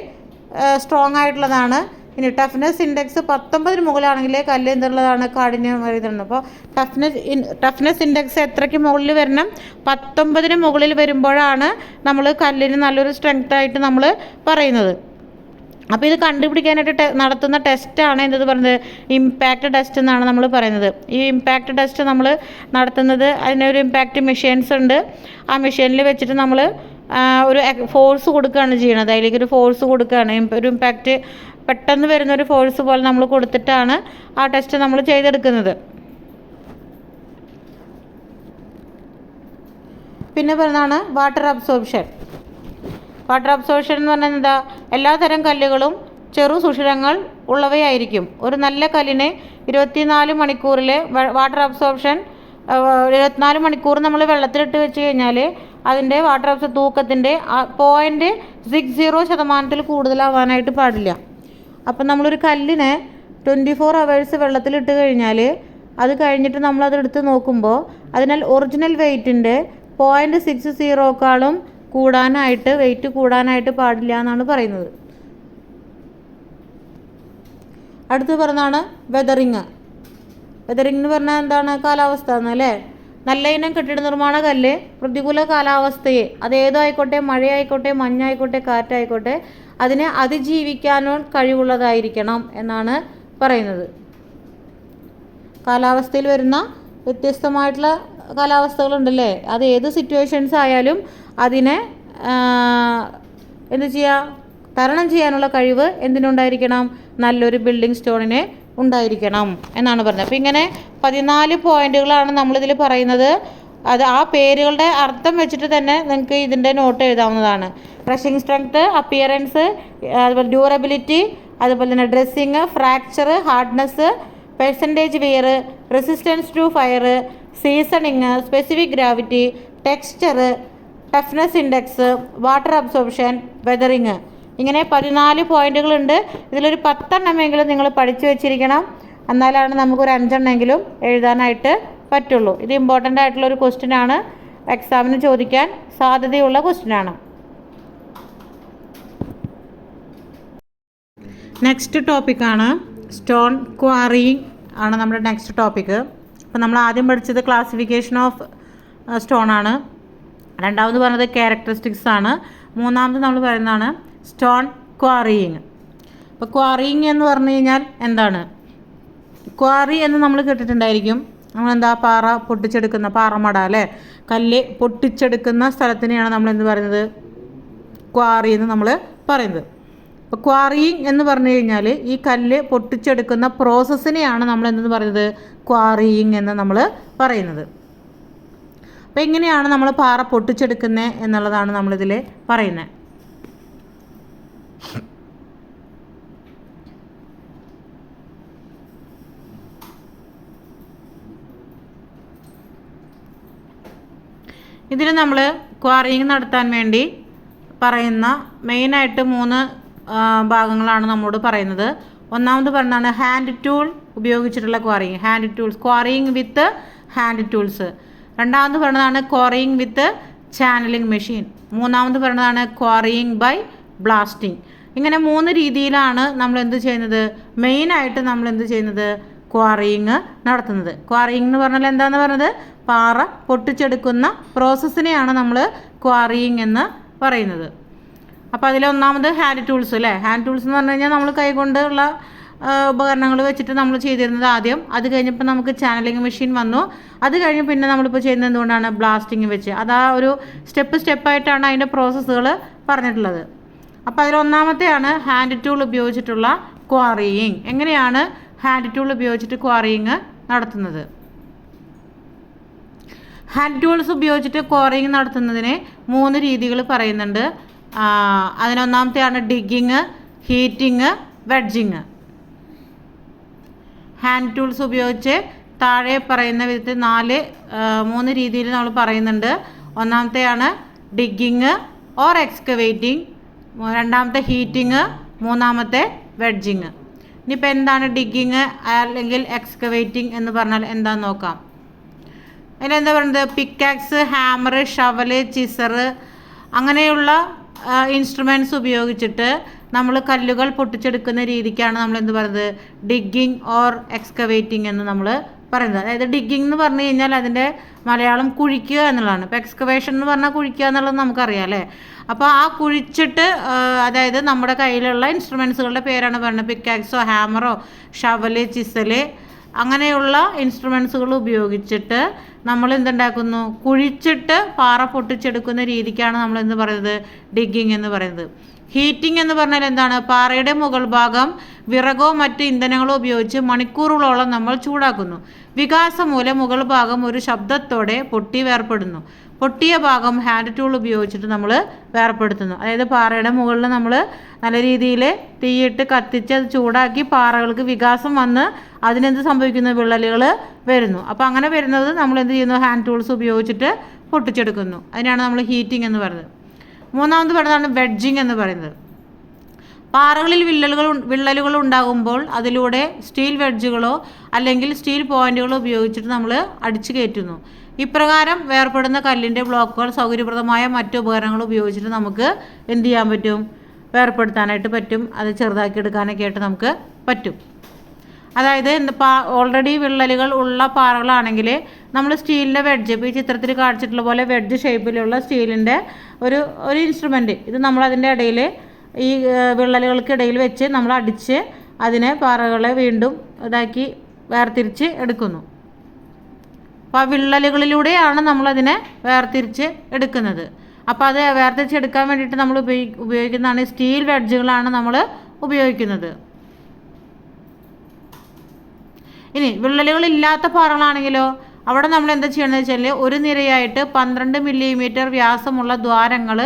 സ്ട്രോങ് ആയിട്ടുള്ളതാണ്. ഇനി ടഫ്നെസ് ഇൻഡെക്സ് 19 മുകളിലാണെങ്കിൽ കല്ല് എന്തുള്ളതാണ്? കാഠിന്യം വരുന്നുണ്ട്. അപ്പോൾ ടഫ്നെസ് ഇൻഡെക്സ് എത്രയ്ക്ക് മുകളിൽ വരണം? 19 മുകളിൽ വരുമ്പോഴാണ് നമ്മൾ കല്ലിന് നല്ലൊരു സ്ട്രെങ്ത് ആയിട്ട് നമ്മൾ പറയുന്നത്. അപ്പോൾ ഇത് കണ്ടുപിടിക്കാനായിട്ട് നടത്തുന്ന ടെസ്റ്റാണ് പറയുന്നത് ഇമ്പാക്റ്റ് ടെസ്റ്റ് എന്നാണ് നമ്മൾ പറയുന്നത്. ഈ ഇമ്പാക്റ്റ് ടെസ്റ്റ് നമ്മൾ നടത്തുന്നത്, അതിനൊരു ഇമ്പാക്റ്റ് മെഷീൻസ് ഉണ്ട്. ആ മെഷീനിൽ വെച്ചിട്ട് നമ്മൾ ഒരു ഫോഴ്സ് കൊടുക്കുകയാണ് ചെയ്യുന്നത്. അതിലേക്ക് ഒരു ഫോഴ്സ് കൊടുക്കുകയാണ്. ഒരു ഇമ്പാക്റ്റ് പെട്ടെന്ന് വരുന്നൊരു ഫോഴ്സ് പോലെ നമ്മൾ കൊടുത്തിട്ടാണ് ആ ടെസ്റ്റ് നമ്മൾ ചെയ്തെടുക്കുന്നത്. പിന്നെ പറയുന്നതാണ് വാട്ടർ അബ്സോർപ്ഷൻ. വാട്ടർ അബ്സോർപ്ഷൻ എന്ന് പറഞ്ഞാൽ എന്താ? എല്ലാ തരം കല്ലുകളും ചെറു സുഷിരങ്ങൾ ഉള്ളവയായിരിക്കും. ഒരു നല്ല കല്ലിന് 24 മണിക്കൂറിൽ വാട്ടർ അബ്സോർപ്ഷൻ 24 മണിക്കൂർ നമ്മൾ വെള്ളത്തിലിട്ട് വെച്ച് കഴിഞ്ഞാൽ അതിൻ്റെ വാട്ടർ അബ്സോർപ്ഷൻ തൂക്കത്തിൻ്റെ 0.60% കൂടുതലാവാനായിട്ട് പാടില്ല. അപ്പം നമ്മളൊരു കല്ലിനെ 24 hours വെള്ളത്തിലിട്ട് കഴിഞ്ഞാൽ അത് കഴിഞ്ഞിട്ട് നമ്മളതെടുത്ത് നോക്കുമ്പോൾ അതിനാൽ ഒറിജിനൽ വെയ്റ്റിൻ്റെ 0.60ക്കാളും വെയിറ്റ് കൂടാനായിട്ട് പാടില്ല എന്നാണ് പറയുന്നത്. അടുത്ത് പറഞ്ഞാണ് വെതറിങ്. വെതറിങ് എന്ന് പറഞ്ഞാൽ എന്താണ്? കാലാവസ്ഥ എന്നല്ലേ. നല്ല ഇനം കെട്ടിട നിർമ്മാണ കല്ല് പ്രതികൂല കാലാവസ്ഥയെ, അതേതോ ആയിക്കോട്ടെ, മഴയായിക്കോട്ടെ, മഞ്ഞായിക്കോട്ടെ, കാറ്റായിക്കോട്ടെ, അതിനെ അതിജീവിക്കാനോ കഴിവുള്ളതായിരിക്കണം എന്നാണ് പറയുന്നത്. കാലാവസ്ഥയിൽ വരുന്ന വ്യത്യസ്തമായിട്ടുള്ള കാലാവസ്ഥകളുണ്ടല്ലേ, അത് ഏത് സിറ്റുവേഷൻസ് ആയാലും അതിനെ എന്ത് ചെയ്യുക, തരണം ചെയ്യാനുള്ള കഴിവ് എന്തിനുണ്ടായിരിക്കണം? നല്ലൊരു ബിൽഡിംഗ് സ്റ്റോണിന് ഉണ്ടായിരിക്കണം എന്നാണ് പറഞ്ഞത്. അപ്പോൾ ഇങ്ങനെ 14 പോയിന്റുകളാണ് നമ്മളിതിൽ പറയുന്നത്. അത് ആ പേരുകളുടെ അർത്ഥം വെച്ചിട്ട് തന്നെ നിങ്ങൾക്ക് ഇതിൻ്റെ നോട്ട് എഴുതാവുന്നതാണ്. ക്രഷിംഗ് സ്ട്രെങ്ത്, അപ്പിയറൻസ്, അതുപോലെ ഡ്യൂറബിലിറ്റി, അതുപോലെ തന്നെ dressing, fracture, hardness, percentage wear, resistance to fire, seasoning, specific gravity, texture, toughness index, water absorption, weathering. ഇങ്ങനെ 14 പോയിന്റുകളുണ്ട്. ഇതിലൊരു 10 എണ്ണമെങ്കിലും നിങ്ങൾ പഠിച്ചു വെച്ചിരിക്കണം. എന്നാലാണ് നമുക്കൊരു 5 എണ്ണമെങ്കിലും എഴുതാനായിട്ട് പറ്റുള്ളൂ. ഇത് ഇമ്പോർട്ടൻ്റ് ആയിട്ടുള്ളൊരു ക്വസ്റ്റ്യനാണ്, എക്സാമിന് ചോദിക്കാൻ സാധ്യതയുള്ള ക്വസ്റ്റ്യനാണ്. നെക്സ്റ്റ് ടോപ്പിക്കാണ് സ്റ്റോൺ ക്വാറിയിങ് ആണ് നമ്മുടെ നെക്സ്റ്റ് ടോപ്പിക്ക്. അപ്പോൾ നമ്മൾ ആദ്യം പഠിച്ചത് ക്ലാസിഫിക്കേഷൻ ഓഫ് സ്റ്റോൺ ആണ്. രണ്ടാമത് പറഞ്ഞത് ക്യാരക്ടറിസ്റ്റിക്സ് ആണ്. മൂന്നാമത് നമ്മൾ പറയുന്നതാണ് സ്റ്റോൺ ക്വാറിയിങ്. അപ്പോൾ ക്വാറിയിങ് എന്ന് പറഞ്ഞു കഴിഞ്ഞാൽ എന്താണ്? ക്വാറി എന്ന് നമ്മൾ കേട്ടിട്ടുണ്ടായിരിക്കും. നമ്മളെന്താ, പാറ പൊട്ടിച്ചെടുക്കുന്ന പാറമട അല്ലേ, കല്ല് പൊട്ടിച്ചെടുക്കുന്ന സ്ഥലത്തിനെയാണ് നമ്മൾ എന്ത് പറയുന്നത്? ക്വാറി എന്ന് നമ്മൾ പറയുന്നത്. അപ്പോൾ ക്വാറിയിങ് എന്ന് പറഞ്ഞു കഴിഞ്ഞാൽ ഈ കല്ല് പൊട്ടിച്ചെടുക്കുന്ന പ്രോസസ്സിനെയാണ് നമ്മൾ എന്തെന്ന് പറയുന്നത്? ക്വാറിയിങ് എന്ന് നമ്മൾ പറയുന്നത്. അപ്പോൾ എങ്ങനെയാണ് നമ്മൾ പാറ പൊട്ടിച്ചെടുക്കുന്നത് എന്നുള്ളതാണ് നമ്മളിതിൽ പറയുന്നത്. ഇതിൽ നമ്മൾ ക്വാറിയിങ് നടത്താൻ വേണ്ടി പറയുന്ന മെയിനായിട്ട് 3 ഭാഗങ്ങളാണ് നമ്മളോട് പറയുന്നത്. ഒന്നാമത് പറഞ്ഞാണ് ഹാൻഡ് ടൂൾ ഉപയോഗിച്ചിട്ടുള്ള ക്വാറിയിങ്, ഹാൻഡ് ടൂൾസ്, ക്വാറിയിങ് വിത്ത് ഹാൻഡ് ടൂൾസ്. രണ്ടാമത് പറഞ്ഞതാണ് ക്വാറിയിങ് വിത്ത് ചാനലിംഗ് മെഷീൻ. മൂന്നാമത് പറഞ്ഞതാണ് ക്വാറിയിങ് ബൈ ബ്ലാസ്റ്റിംഗ്. ഇങ്ങനെ 3 രീതിയിലാണ് നമ്മൾ എന്ത് ചെയ്യുന്നത്? മെയിനായിട്ട് നമ്മൾ എന്ത് ചെയ്യുന്നത്? ക്വാറിയിങ് നടത്തുന്നത്. ക്വാറിയിങ് എന്ന് പറഞ്ഞാൽ എന്താണെന്ന് പറഞ്ഞത്? പാറ പൊട്ടിച്ചെടുക്കുന്ന പ്രോസസ്സിനെയാണ് നമ്മൾ ക്വാറിയിങ് എന്ന് പറയുന്നത്. അപ്പോൾ അതിലൊന്നാമത് ഹാൻഡ് ടൂൾസ് അല്ലേ. ഹാൻഡ് ടൂൾസ് എന്ന് പറഞ്ഞു കഴിഞ്ഞാൽ നമ്മൾ കൈകൊണ്ടുള്ള ഉപകരണങ്ങൾ വെച്ചിട്ട് നമ്മൾ ചെയ്തിരുന്നത് ആദ്യം. അത് കഴിഞ്ഞപ്പോൾ നമുക്ക് ചാനലിംഗ് മെഷീൻ വന്നു. അത് കഴിഞ്ഞ് പിന്നെ നമ്മളിപ്പോൾ ചെയ്യുന്നത് എന്തുകൊണ്ടാണ്? ബ്ലാസ്റ്റിംഗ് വെച്ച്. അതാ ഒരു സ്റ്റെപ്പായിട്ടാണ് അതിൻ്റെ പ്രോസസ്സുകൾ പറഞ്ഞിട്ടുള്ളത്. അപ്പോൾ അതിലൊന്നാമത്തെയാണ് ഹാൻഡ് ടൂൾ ഉപയോഗിച്ചിട്ടുള്ള ക്വാറിയിങ്. എങ്ങനെയാണ് ഹാൻഡ് ടൂൾ ഉപയോഗിച്ചിട്ട് ക്വാറിയിങ് നടത്തുന്നത്? ഹാൻഡ് ടൂൾസ് ഉപയോഗിച്ചിട്ട് ക്വാറിയിങ് നടത്തുന്നതിന് 3 രീതികൾ പറയുന്നുണ്ട്. അതിനൊന്നാമത്തെയാണ് digging, heating, wedging. Hand tools ഉപയോഗിച്ച് താഴെ പറയുന്ന വിധത്തിൽ 3 രീതിയിൽ നമ്മൾ പറയുന്നുണ്ട്. ഒന്നാമത്തെയാണ് ഡിഗിങ് ഓർ എക്സ്കവേറ്റിംഗ്, രണ്ടാമത്തെ ഹീറ്റിങ്, മൂന്നാമത്തെ വെഡ്ജിങ്. ഇനിയിപ്പോൾ എന്താണ് ഡിഗിങ് അല്ലെങ്കിൽ എക്സ്കവേറ്റിംഗ് എന്ന് പറഞ്ഞാൽ എന്താണെന്ന് നോക്കാം. അതിലെന്താ പറയുന്നത്? പിക്കാക്സ്, ഹാമർ, ഷവല്, ചിസർ അങ്ങനെയുള്ള ഇൻസ്ട്രുമെൻറ്റ്സ് ഉപയോഗിച്ചിട്ട് നമ്മൾ കല്ലുകൾ പൊട്ടിച്ചെടുക്കുന്ന രീതിക്കാണ് നമ്മൾ എന്ത് പറയുന്നത്? ഡിഗിങ് ഓർ എക്സ്കവേറ്റിംഗ് എന്ന് നമ്മൾ പറയുന്നത്. അതായത് ഡിഗിങ് എന്ന് പറഞ്ഞു കഴിഞ്ഞാൽ അതിൻ്റെ മലയാളം കുഴിക്കുക എന്നുള്ളതാണ്. ഇപ്പോൾ എക്സ്കവേഷൻ എന്ന് പറഞ്ഞാൽ കുഴിക്കുക എന്നുള്ളത് നമുക്കറിയാം അല്ലേ. അപ്പോൾ ആ കുഴിച്ചിട്ട്, അതായത് നമ്മുടെ കയ്യിലുള്ള ഇൻസ്ട്രുമെൻസുകളുടെ പേരാണ് പറയുന്നത്. പിക്കാക്സോ ഹാമറോ ഷവല് ചിസല് അങ്ങനെയുള്ള ഇൻസ്ട്രുമെൻസുകൾ ഉപയോഗിച്ചിട്ട് നമ്മൾ എന്തുണ്ടാക്കുന്നു? കുഴിച്ചിട്ട് പാറ പൊട്ടിച്ചെടുക്കുന്ന രീതിക്കാണ് നമ്മൾ എന്ത് പറയുന്നത്? ഡിഗിങ് എന്ന് പറയുന്നത്. ഹീറ്റിംഗ് എന്ന് പറഞ്ഞാൽ എന്താണ്? പാറയുടെ മുകൾ ഭാഗം വിറകോ മറ്റ് ഇന്ധനങ്ങളോ ഉപയോഗിച്ച് മണിക്കൂറുകളോളം നമ്മൾ ചൂടാക്കുന്നു. വികാസം മൂലം മുകൾ ഭാഗം ഒരു ശബ്ദത്തോടെ പൊട്ടി വേർപ്പെടുന്നു. പൊട്ടിയ ഭാഗം ഹാൻഡ് ടൂൾ ഉപയോഗിച്ചിട്ട് നമ്മൾ വേർപ്പെടുത്തുന്നു. അതായത് പാറയുടെ മുകളിൽ നമ്മൾ നല്ല രീതിയിൽ തീയിട്ട് കത്തിച്ച് അത് ചൂടാക്കി പാറകൾക്ക് വികാസം വന്ന് അതിനെന്ത് സംഭവിക്കുന്നു, വിള്ളലുകൾ വരുന്നു. അപ്പോൾ അങ്ങനെ വരുന്നത് നമ്മൾ എന്ത് ചെയ്യുന്നു, ഹാൻഡ് ടൂൾസ് ഉപയോഗിച്ചിട്ട് പൊട്ടിച്ചെടുക്കുന്നു. അതിനാണ് നമ്മൾ ഹീറ്റിംഗ് എന്ന് പറയുന്നത്. മൂന്നാമത് പറയുന്നതാണ് വെഡ്ജിങ് എന്ന് പറയുന്നത്. പാറകളിൽ വിള്ളലുകൾ ഉണ്ടാകുമ്പോൾ അതിലൂടെ സ്റ്റീൽ വെഡ്ജുകളോ അല്ലെങ്കിൽ സ്റ്റീൽ പോയിന്റുകളോ ഉപയോഗിച്ചിട്ട് നമ്മൾ അടിച്ചു കയറ്റുന്നു. ഇപ്രകാരം വേർപ്പെടുന്ന കല്ലിൻ്റെ ബ്ലോക്കുകൾ സൗകര്യപ്രദമായ മറ്റു ഉപകരണങ്ങൾ ഉപയോഗിച്ചിട്ട് നമുക്ക് എന്ത് ചെയ്യാൻ പറ്റും, വേർപ്പെടുത്താനായിട്ട് പറ്റും. അത് ചെറുതാക്കി എടുക്കാനൊക്കെ ആയിട്ട് നമുക്ക് പറ്റും. അതായത് ഓൾറെഡി വിള്ളലുകൾ ഉള്ള പാറകളാണെങ്കിൽ നമ്മൾ സ്റ്റീലിൻ്റെ വെഡ്ജ്, ഇപ്പോൾ ഈ ചിത്രത്തിൽ കാണിച്ചിട്ടുള്ള പോലെ വെഡ്ജ് ഷേപ്പിലുള്ള സ്റ്റീലിൻ്റെ ഒരു ഇൻസ്ട്രുമെൻറ്റ്, ഇത് നമ്മളതിൻ്റെ ഇടയിൽ ഈ വിള്ളലുകൾക്കിടയിൽ വെച്ച് നമ്മൾ അടിച്ച് അതിനെ പാറകളെ വീണ്ടും ഇതാക്കി വേർതിരിച്ച് എടുക്കുന്നു. അപ്പോൾ ആ വിള്ളലുകളിലൂടെയാണ് നമ്മളതിനെ വേർതിരിച്ച് എടുക്കുന്നത്. അപ്പോൾ അത് വേർതിരിച്ചെടുക്കാൻ വേണ്ടിയിട്ട് നമ്മൾ ഉപയോഗിക്കുന്നതാണ് സ്റ്റീൽ വെഡ്ജുകളാണ് നമ്മൾ ഉപയോഗിക്കുന്നത്. ഇനി വിള്ളലുകളില്ലാത്ത പാറകളാണെങ്കിലോ അവിടെ നമ്മൾ എന്താ ചെയ്യണമെന്ന് വെച്ചാൽ ഒരു നിരയായിട്ട് 12 മില്ലിമീറ്റർ വ്യാസമുള്ള ദ്വാരങ്ങൾ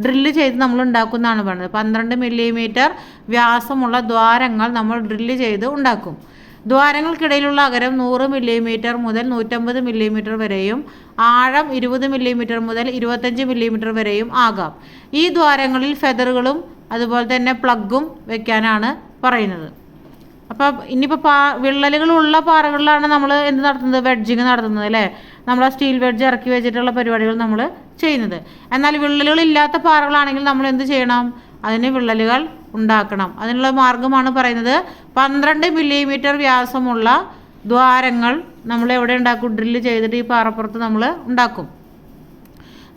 ഡ്രില്ല് ചെയ്ത് നമ്മൾ ഉണ്ടാക്കുന്നതാണ് പറയുന്നത്. 12 മില്ലിമീറ്റർ വ്യാസമുള്ള ദ്വാരങ്ങൾ നമ്മൾ ഡ്രില്ല് ചെയ്ത് ഉണ്ടാക്കും. ദ്വാരങ്ങൾക്കിടയിലുള്ള അകലം 100 മില്ലിമീറ്റർ മുതൽ 150 മില്ലിമീറ്റർ വരെയും ആഴം 20 മില്ലിമീറ്റർ മുതൽ 25 മില്ലിമീറ്റർ വരെയും ആകാം. ഈ ദ്വാരങ്ങളിൽ ഫെദറുകളും അതുപോലെ തന്നെ പ്ലഗും വെക്കാനാണ് പറയുന്നത്. അപ്പോൾ ഇനിയിപ്പോൾ വിള്ളലുകളുള്ള പാറകളിലാണ് നമ്മൾ എന്ത് നടത്തുന്നത്, വെഡ്ജിങ് നടത്തുന്നത് അല്ലേ. നമ്മൾ ആ സ്റ്റീൽ വെഡ്ജ് ഇറക്കി വെച്ചിട്ടുള്ള പരിപാടികൾ നമ്മൾ ചെയ്യുന്നത്. എന്നാൽ വിള്ളലുകളില്ലാത്ത പാറകളാണെങ്കിൽ നമ്മൾ എന്ത് ചെയ്യണം, അതിന് വിള്ളലുകൾ ഉണ്ടാക്കണം. അതിനുള്ള മാർഗ്ഗമാണ് പറയുന്നത് 12 മില്ലിമീറ്റർ വ്യാസമുള്ള ദ്വാരങ്ങൾ നമ്മൾ എവിടെ ഉണ്ടാക്കും, ഡ്രില്ല് ചെയ്തിട്ട് ഈ പാറപ്പുറത്ത് നമ്മൾ ഉണ്ടാക്കും.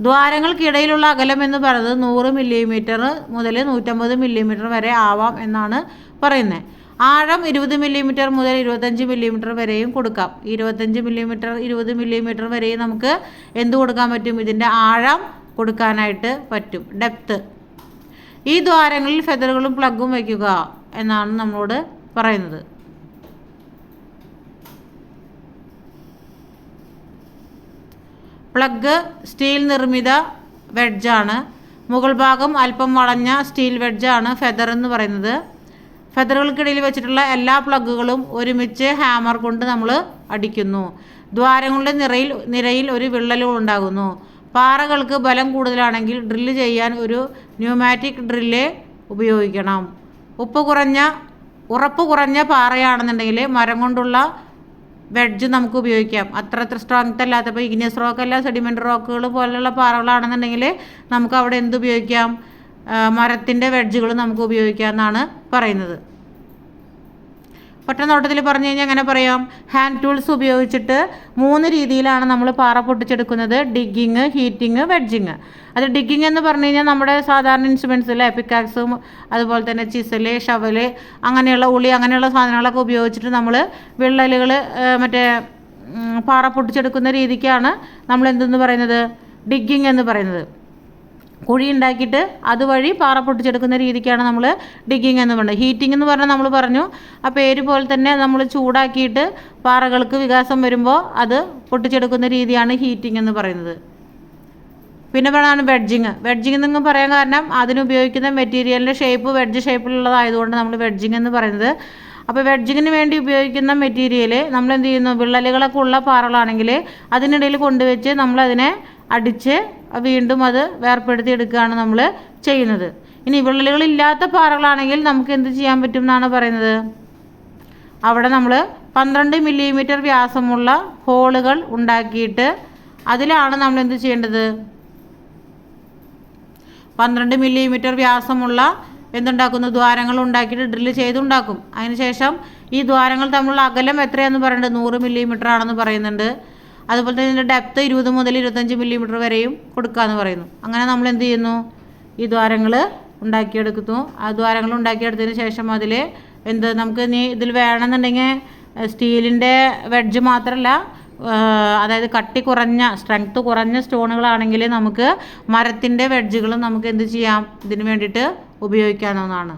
ദ്വാരങ്ങൾക്കിടയിലുള്ള അകലം എന്ന് പറയുന്നത് 100 മില്ലിമീറ്റർ മുതൽ 150 മില്ലിമീറ്റർ വരെ ആവാം എന്നാണ് പറയുന്നത്. ആഴം 20 മില്ലിമീറ്റർ മുതൽ 25 മില്ലിമീറ്റർ വരെയും കൊടുക്കാം. 25 മില്ലിമീറ്റർ 20 മില്ലിമീറ്റർ വരെയും നമുക്ക് എന്ത് കൊടുക്കാൻ പറ്റും, ഇതിൻ്റെ ആഴം കൊടുക്കാനായിട്ട് പറ്റും, ഡെപ്ത്ത്. ഈ ദ്വാരങ്ങളിൽ ഫെദറുകളും പ്ലഗും വയ്ക്കുക എന്നാണ് നമ്മളോട് പറയുന്നത്. പ്ലഗ് സ്റ്റീൽ നിർമ്മിത വെഡ്ജാണ്. മുകൾ ഭാഗം അല്പം വളഞ്ഞ സ്റ്റീൽ വെഡ്ജാണ് ഫെദർ എന്ന് പറയുന്നത്. ഫെദറുകൾക്കിടയിൽ വെച്ചിട്ടുള്ള എല്ലാ പ്ലഗുകളും ഒരുമിച്ച് ഹാമർ കൊണ്ട് നമ്മൾ അടിക്കുന്നു. ദ്വാരങ്ങളുടെ നിരയിൽ ഒരു വിള്ളലുകൾ ഉണ്ടാകുന്നു. പാറകൾക്ക് ബലം കൂടുതലാണെങ്കിൽ ഡ്രില്ല് ചെയ്യാൻ ഒരു ന്യൂമാറ്റിക് ഡ്രില്ല് ഉപയോഗിക്കണം. ഉറപ്പ് കുറഞ്ഞ പാറയാണെന്നുണ്ടെങ്കിൽ മരം കൊണ്ടുള്ള വെഡ്ജ് നമുക്ക് ഉപയോഗിക്കാം. അത്ര സ്ട്രെങ്ത് അല്ലാത്ത, ഇപ്പോൾ ഇഗ്നിയസ് റോക്ക് അല്ല, സെഡിമെൻ്റ് റോക്കുകൾ പോലെയുള്ള പാറകളാണെന്നുണ്ടെങ്കിൽ നമുക്ക് അവിടെ എന്തുപയോഗിക്കാം, മരത്തിൻ്റെ വെഡ്ജുകൾ നമുക്ക് ഉപയോഗിക്കാം എന്നാണ് പറയുന്നത്. പെട്ടെന്നോട്ടത്തിൽ പറഞ്ഞു കഴിഞ്ഞാൽ അങ്ങനെ പറയാം, ഹാൻഡ് ടൂൾസ് ഉപയോഗിച്ചിട്ട് 3 രീതിയിലാണ് നമ്മൾ പാറ പൊട്ടിച്ചെടുക്കുന്നത്: ഡിഗ്ഗിങ്, ഹീറ്റിങ്, വെഡ്ജിങ്. അത് ഡിഗ്ഗിങ് എന്ന് പറഞ്ഞു കഴിഞ്ഞാൽ നമ്മുടെ സാധാരണ ഇൻസ്ട്രുമെൻറ്റ്സ് അല്ലേ, പിക്കാക്സും അതുപോലെ തന്നെ ചിസല്, ഷവല്, അങ്ങനെയുള്ള ഉളി, അങ്ങനെയുള്ള സാധനങ്ങളൊക്കെ ഉപയോഗിച്ചിട്ട് നമ്മൾ വിള്ളലുകൾ മറ്റേ പാറ പൊട്ടിച്ചെടുക്കുന്ന രീതിക്കാണ് നമ്മൾ എന്തെന്ന് പറയുന്നത്, ഡിഗ്ഗിങ് എന്ന് പറയുന്നത്. കുഴി ഉണ്ടാക്കിയിട്ട് അതുവഴി പാറ പൊട്ടിച്ചെടുക്കുന്ന രീതിക്കാണ് നമ്മൾ ഡിഗ്ഗിങ് എന്ന് പറയുന്നത്. ഹീറ്റിംഗ് എന്ന് പറഞ്ഞാൽ നമ്മൾ പറഞ്ഞു, ആ പേര് പോലെ തന്നെ നമ്മൾ ചൂടാക്കിയിട്ട് പാറകൾക്ക് വികാസം വരുമ്പോൾ അത് പൊട്ടിച്ചെടുക്കുന്ന രീതിയാണ് ഹീറ്റിംഗ് എന്ന് പറയുന്നത്. പിന്നെ പറയുന്നതാണ് വെഡ്ജിങ്. വെഡ്ജിങ് എന്നൊന്നും പറയാൻ കാരണം അതിനുപയോഗിക്കുന്ന മെറ്റീരിയലിൻ്റെ ഷേപ്പ് വെഡ്ജ് ഷേപ്പിലുള്ളതായതുകൊണ്ട് നമ്മൾ വെഡ്ജിങ് എന്ന് പറയുന്നത്. അപ്പോൾ വെഡ്ജിങ്ങിന് വേണ്ടി ഉപയോഗിക്കുന്ന മെറ്റീരിയൽ നമ്മൾ എന്ത് ചെയ്യുന്നു, വിള്ളലുകളൊക്കെ ഉള്ള പാറകളാണെങ്കിൽ അതിനിടയിൽ കൊണ്ടുവച്ച് നമ്മളതിനെ അടിച്ച് വീണ്ടും അത് വേർപ്പെടുത്തി എടുക്കുകയാണ് നമ്മൾ ചെയ്യുന്നത്. ഇനി വിള്ളലുകളില്ലാത്ത പാറകളാണെങ്കിൽ നമുക്ക് എന്ത് ചെയ്യാൻ പറ്റും എന്നാണ് പറയുന്നത്, അവിടെ നമ്മൾ 12 മില്ലിമീറ്റർ വ്യാസമുള്ള ഹോളുകൾ ഉണ്ടാക്കിയിട്ട് അതിലാണ് നമ്മൾ എന്ത് ചെയ്യേണ്ടത്, 12 മില്ലിമീറ്റർ വ്യാസമുള്ള എന്തുണ്ടാക്കുന്നു, ദ്വാരങ്ങൾ ഉണ്ടാക്കിയിട്ട് ഡ്രില്ല് ചെയ്തുണ്ടാക്കും. അതിനുശേഷം ഈ ദ്വാരങ്ങൾ തമ്മിലുള്ള അകലം എത്രയാണെന്ന് പറയുന്നത് 100 മില്ലിമീറ്റർ ആണെന്ന് പറയുന്നുണ്ട്. അതുപോലെ തന്നെ ഇതിൻ്റെ ഡെപ്ത് 20 മുതൽ 25 മില്ലിമീറ്റർ വരെയും കൊടുക്കാമെന്ന് പറയുന്നു. അങ്ങനെ നമ്മൾ എന്ത് ചെയ്യുന്നു, ഈ ദ്വാരങ്ങൾ ഉണ്ടാക്കിയെടുക്കുന്നു. ആ ദ്വാരങ്ങൾ ഉണ്ടാക്കിയെടുത്തതിന് ശേഷം അതിൽ നമുക്ക് ഇനി ഇതിൽ വേണമെന്നുണ്ടെങ്കിൽ സ്റ്റീലിൻ്റെ വെഡ്ജ് മാത്രമല്ല, അതായത് കട്ടി കുറഞ്ഞ സ്ട്രെങ്ത്ത് കുറഞ്ഞ സ്റ്റോണുകളാണെങ്കിൽ നമുക്ക് മരത്തിൻ്റെ വെഡ്ജുകളും നമുക്ക് എന്ത് ചെയ്യാം, ഇതിന് വേണ്ടിയിട്ട് ഉപയോഗിക്കാവുന്നതാണ്.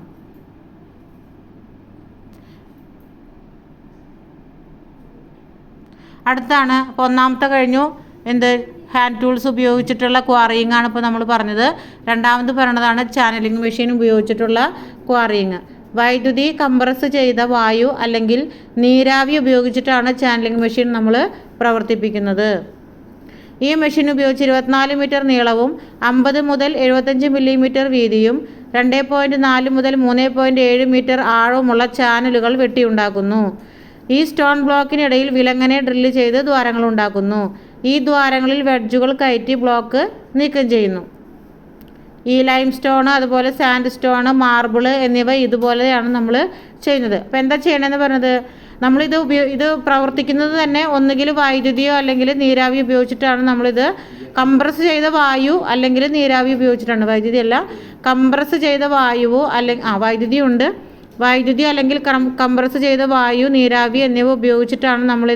അടുത്താണ്, അപ്പോൾ ഒന്നാമത്തെ കഴിഞ്ഞു, എന്ത് ഹാൻഡ് ടൂൾസ് ഉപയോഗിച്ചിട്ടുള്ള ക്വാറിയിങ് ആണ് ഇപ്പോൾ നമ്മൾ പറഞ്ഞത്. രണ്ടാമത് പറയുന്നതാണ് ചാനലിംഗ് മെഷീൻ ഉപയോഗിച്ചിട്ടുള്ള ക്വാറിയിങ്. വൈദ്യുതി കംപ്രസ് ചെയ്ത വായു അല്ലെങ്കിൽ നീരാവി ഉപയോഗിച്ചിട്ടാണ് ചാനലിംഗ് മെഷീൻ നമ്മൾ പ്രവർത്തിപ്പിക്കുന്നത്. ഈ മെഷീൻ ഉപയോഗിച്ച് 24 മീറ്റർ നീളവും 50 മുതൽ 75 മില്ലിമീറ്റർ വീതിയും 2.4 മുതൽ 3.7 മീറ്റർ ആഴവുമുള്ള ചാനലുകൾ വെട്ടിയുണ്ടാക്കുന്നു. ഈ സ്റ്റോൺ ബ്ലോക്കിനിടയിൽ വിലങ്ങനെ ഡ്രില്ല് ചെയ്ത് ദ്വാരങ്ങൾ ഉണ്ടാക്കുന്നു. ഈ ദ്വാരങ്ങളിൽ വെഡ്ജുകൾ കയറ്റി ബ്ലോക്ക് നീക്കം ചെയ്യുന്നു. ഈ ലൈം സ്റ്റോൺ, അതുപോലെ സാൻഡ് സ്റ്റോൺ, മാർബിൾ എന്നിവ ഇതുപോലെയാണ് നമ്മൾ ചെയ്യുന്നത്. അപ്പോൾ എന്താ ചെയ്യണമെന്ന് പറഞ്ഞത്, ഇത് പ്രവർത്തിക്കുന്നത് തന്നെ ഒന്നുകിൽ വൈദ്യുതിയോ അല്ലെങ്കിൽ നീരാവി ഉപയോഗിച്ചിട്ടാണ്. നമ്മളിത് കംപ്രസ് ചെയ്ത വായു അല്ലെങ്കിൽ നീരാവി ഉപയോഗിച്ചിട്ടാണ്. വൈദ്യുതി അല്ല, കംപ്രസ് ചെയ്ത വായുവോ അല്ലെങ്കിൽ വൈദ്യുതി അല്ലെങ്കിൽ കംപ്രസ് ചെയ്ത വായു, നീരാവി എന്നിവ ഉപയോഗിച്ചിട്ടാണ് നമ്മൾ